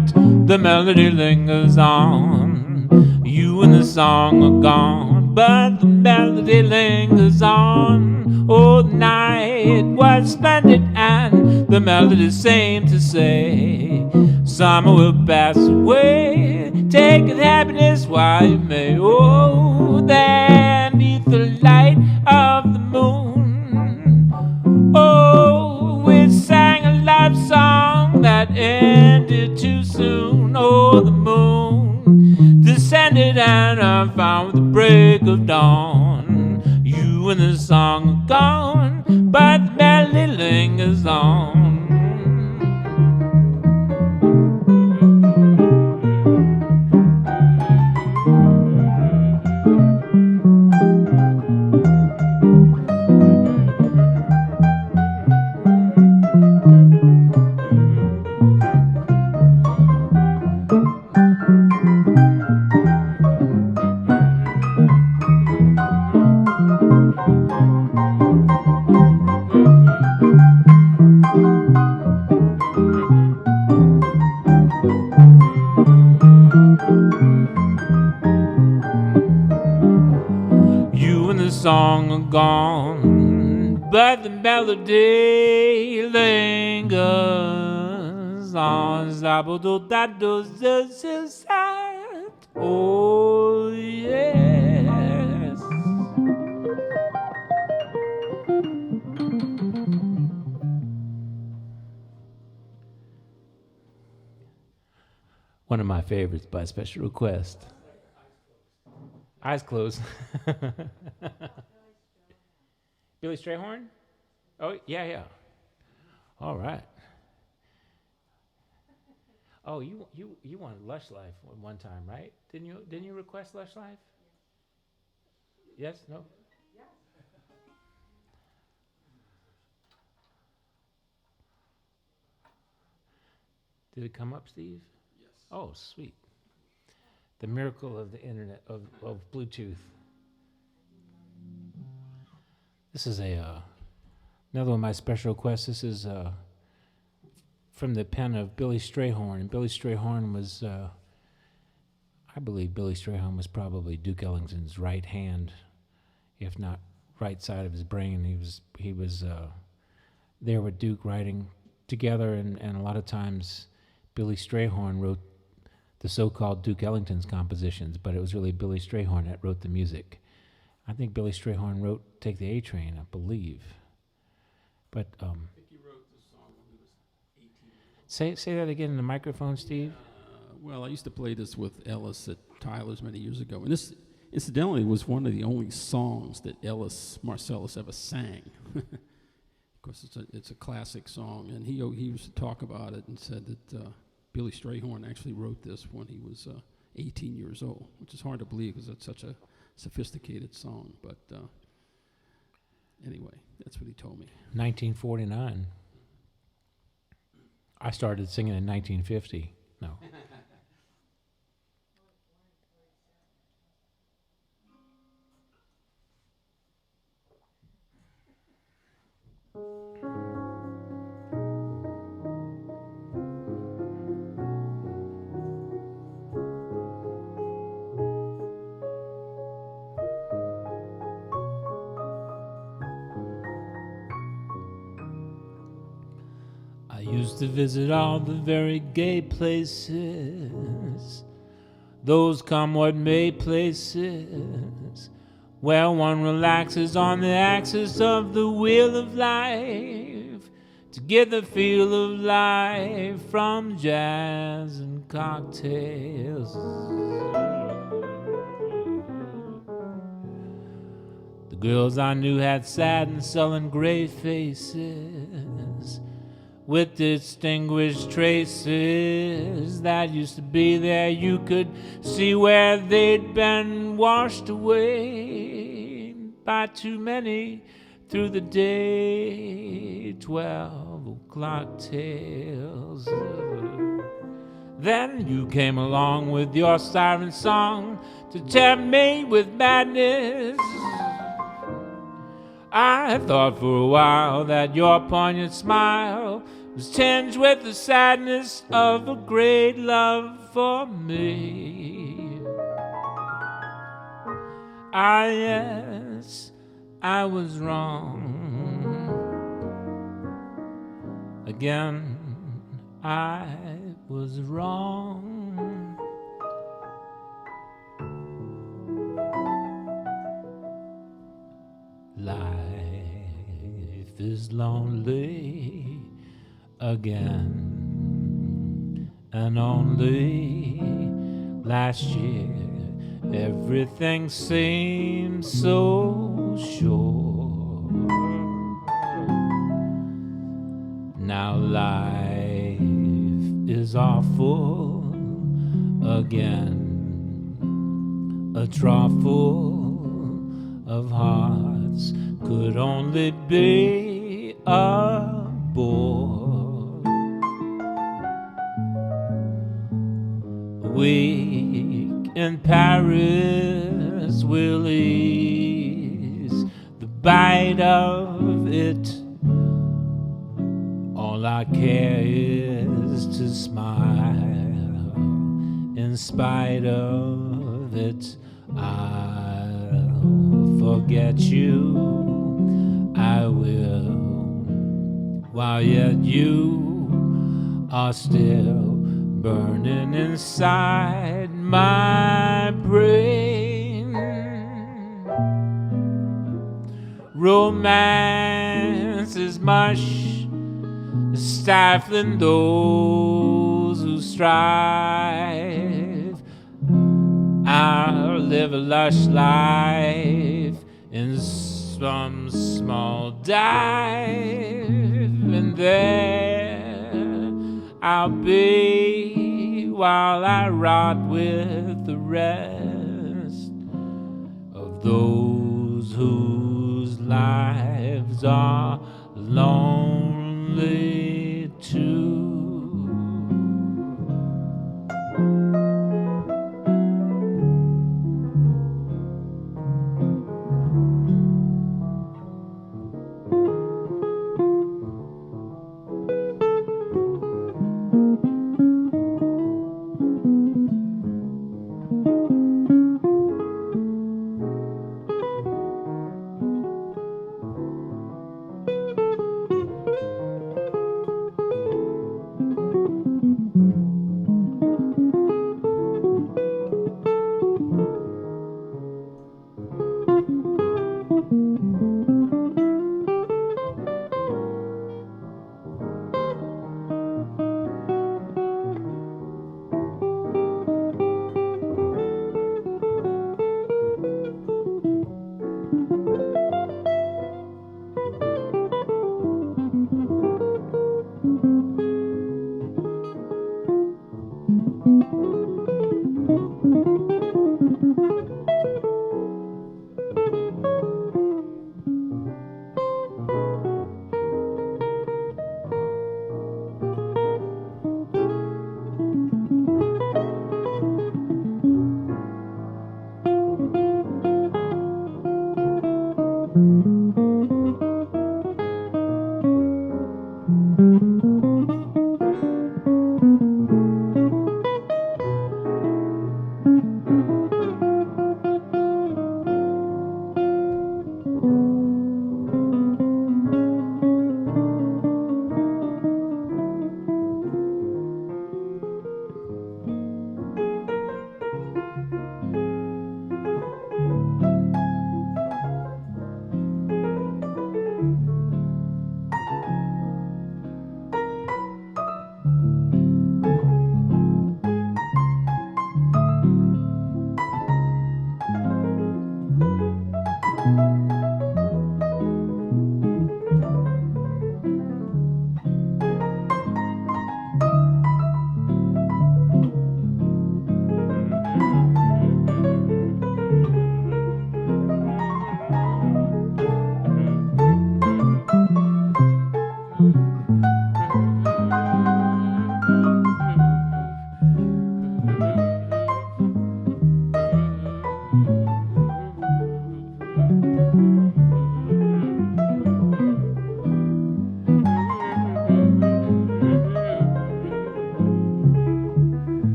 the melody lingers on. You and the song are gone, but the melody lingers on. Oh, the night was splendid, and the melody seemed to say, summer will pass away, take happiness while you may. Oh, there neath the light of the moon, oh, we sang a love song that ended too soon. Oh, the moon descended and I found the break of dawn. You and the song are gone, but the melody lingers on. Song are gone, but the melody lingers on. Oh yes. One of my favorites by special request. Eyes closed. Billy Strayhorn? Oh, yeah. All right. Oh, you wanted Lush Life one time, right? Didn't you request Lush Life? Yes? No? Did it come up, Steve? Yes. Oh, sweet. The miracle of the internet, of Bluetooth. This is another one of my special requests. This is from the pen of Billy Strayhorn. And Billy Strayhorn was, I believe Billy Strayhorn was probably Duke Ellington's right hand, if not right side of his brain. He was there with Duke writing together, and a lot of times Billy Strayhorn wrote the so-called Duke Ellington's compositions, but it was really Billy Strayhorn that wrote the music. I think Billy Strayhorn wrote Take the A Train, I believe. But I think he wrote the song when he was 18 years old. Say that again in the microphone, Steve. Well, I used to play this with Ellis at Tyler's many years ago. And this, incidentally, was one of the only songs that Ellis Marcellus ever sang. Of course, it's a classic song. And he used to talk about it and said that Billy Strayhorn actually wrote this when he was 18 years old, which is hard to believe because it's such a sophisticated song. But anyway, that's what he told me. 1949. I started singing in 1950. No. I used to visit all the very gay places, those come what may places, where one relaxes on the axis of the wheel of life, to get the feel of life from jazz and cocktails. The girls I knew had sad and sullen gray faces, with distinguished traces that used to be there. You could see where they'd been washed away by too many through the day, 12 o'clock tales. Then you came along with your siren song to tempt me with madness. I thought for a while that your poignant smile was tinged with the sadness of a great love for me. Ah, yes, I was wrong. Again, I was wrong. Life is lonely again, and only last year everything seemed so sure. Now life is awful again, a trough full of hearts could only be a bore. A week in Paris will ease the bite of it. All I care is to smile in spite of it. I'll forget you, I will, while yet you are still burning inside my brain. Romance is mush, stifling those who strive. I'll live a lush life in some small dive, and there I'll be while I rot with the rest of those whose lives are lonely too.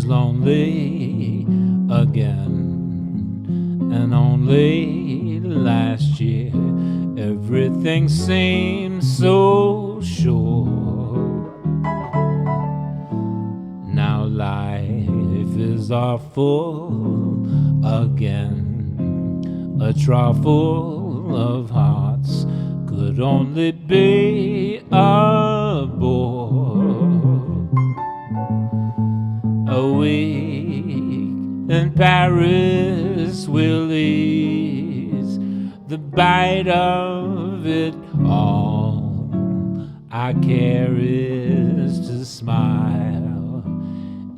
lonely again. And only last year everything seemed so sure. Now life is awful again. A trough full of hearts could only be a bore. A week in Paris will ease the bite of it all. I care is to smile.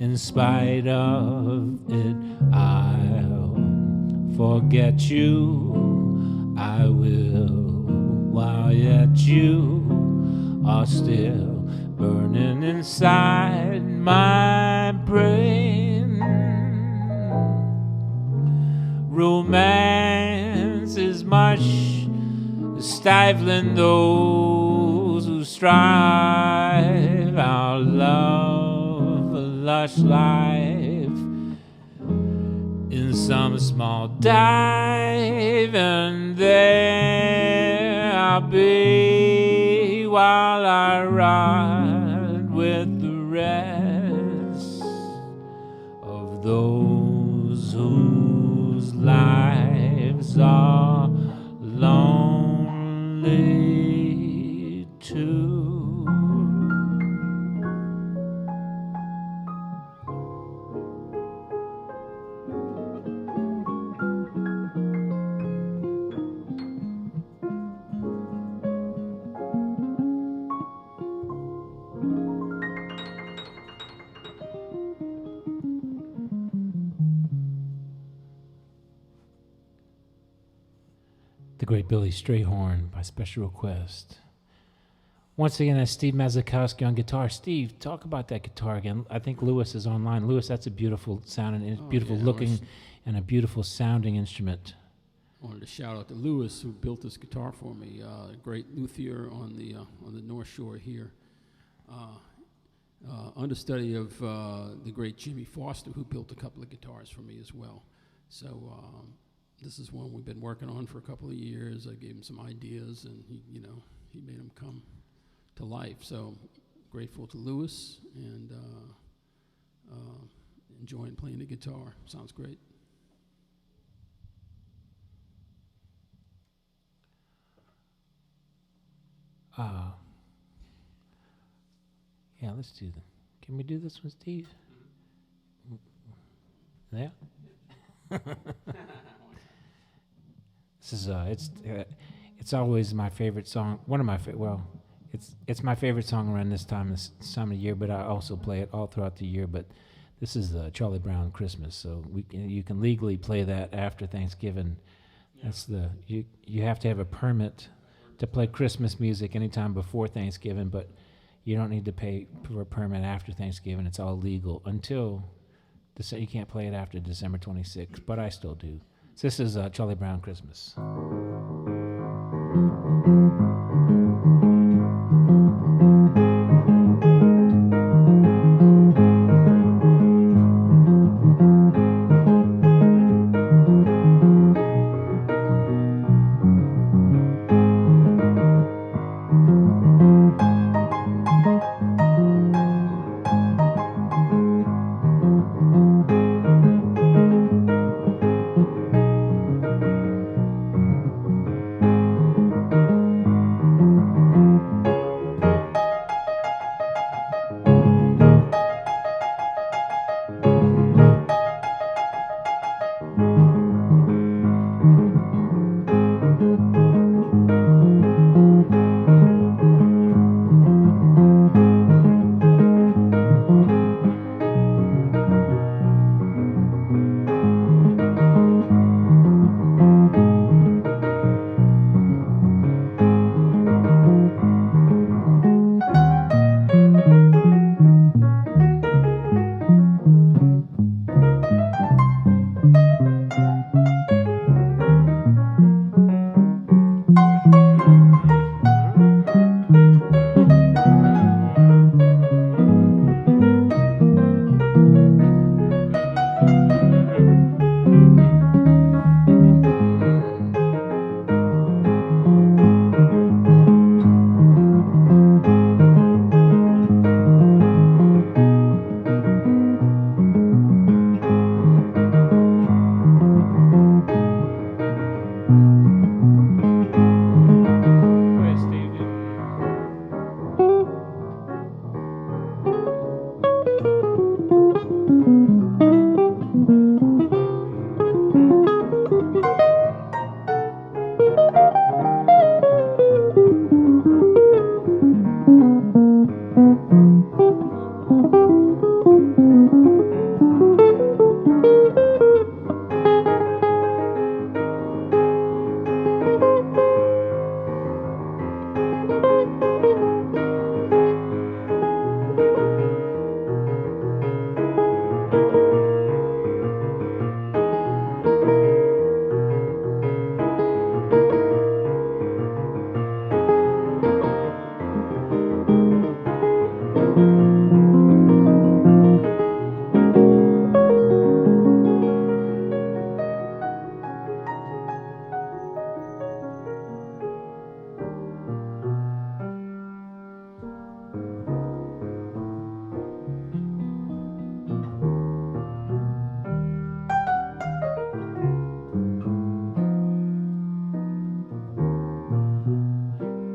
In spite of it, I'll forget you. I will, while yet you are still burning inside my brain. Romance is much stifling those who strive. Our love, a lush life in some small dive, and there I'll be while I ride with the rest of those whose lives are lonely too. The great Billy Strayhorn by special request. Once again, that's Steve Masakowski on guitar. Steve, talk about that guitar again. I think Lewis is online. Lewis, that's a beautiful sounding, beautiful looking, and a beautiful sounding instrument. I wanted to shout out to Lewis, who built this guitar for me. A great luthier on the North Shore here. Understudy of the great Jimmy Foster, who built a couple of guitars for me as well. So this is one we've been working on for a couple of years. I gave him some ideas, and he made them come to life. So grateful to Lewis, and enjoying playing the guitar. Sounds great. Yeah, let's do that. Can we do this one, Steve? Yeah. This is it's always my favorite song. One of my it's my favorite song around this time of year. But I also play it all throughout the year. But this is Charlie Brown Christmas, so you can legally play that after Thanksgiving. Yeah. That's you have to have a permit to play Christmas music anytime before Thanksgiving, but you don't need to pay for a permit after Thanksgiving. It's all legal until you can't play it after December 26th, but I still do. So this is Charlie Brown Christmas.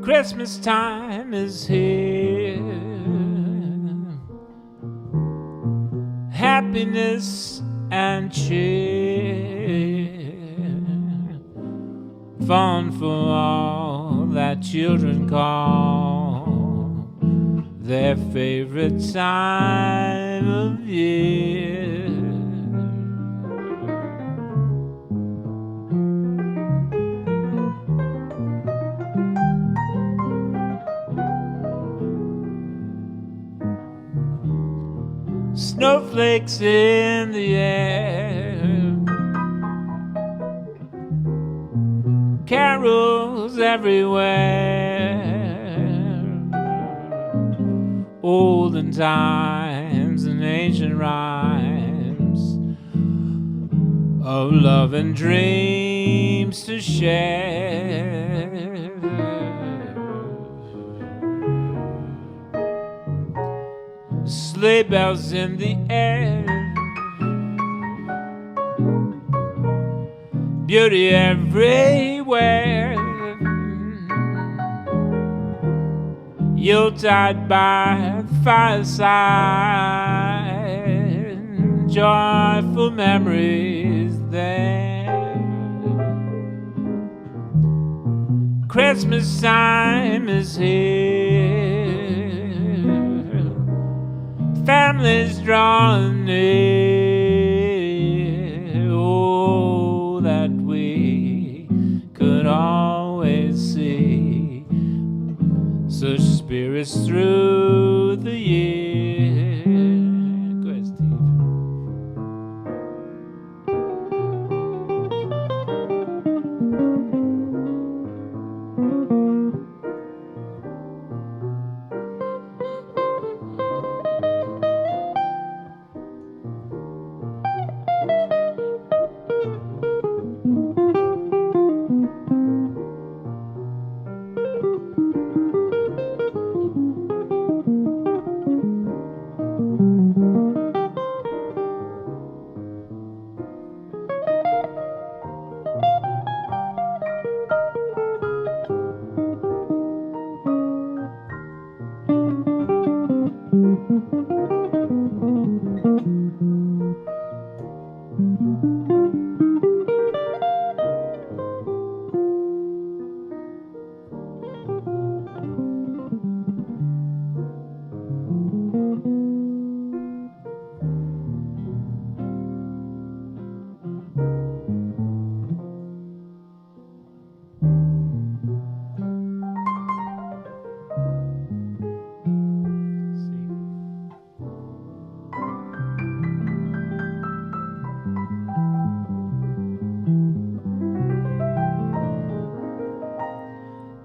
Christmas time is here. Happiness and cheer, fun for all that children call their favorite time of year. Snowflakes in the air, carols everywhere, olden times and ancient rhymes of love and dreams to share. Sleigh bells in the air, beauty everywhere, Yuletide by the fireside, joyful memories there. Christmas time is here, families drawing near. Oh, that we could always see such spirits through the year. Go ahead, Steve.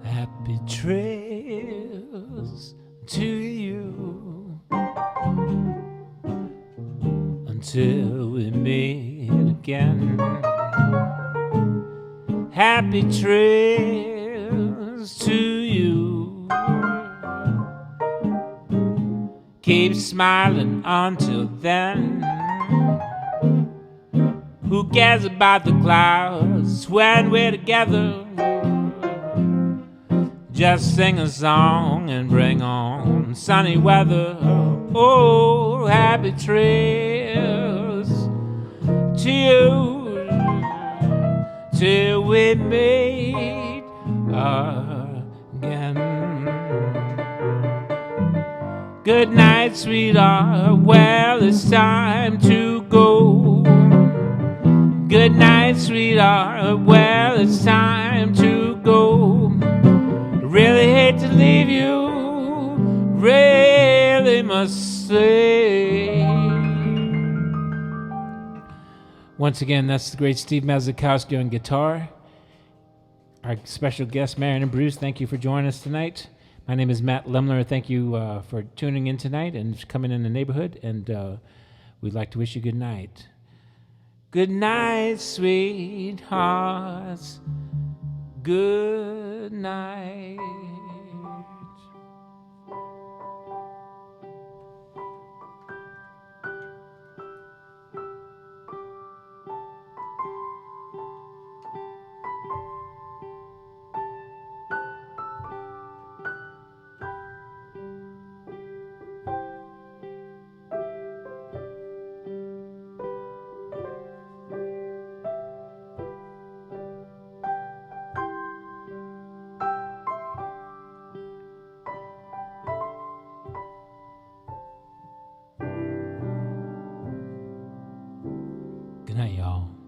Happy trails to you until we meet again. Happy trails to you. Keep smiling until then. Who cares about the clouds when we're together? Just sing a song and bring on sunny weather. Oh, happy trails to you till we meet again. Good night, sweetheart. Well, it's time to go. Good night, sweetheart. Well, it's time to go. Really hate to leave you, really must say. Once again, that's the great Steve Masakowski on guitar. Our special guests, Marion and Bruce, thank you for joining us tonight. My name is Matt Lemmler. Thank you for tuning in tonight and coming in the neighborhood, and we'd like to wish you good night. Good night, sweethearts. Good night. night, y'all.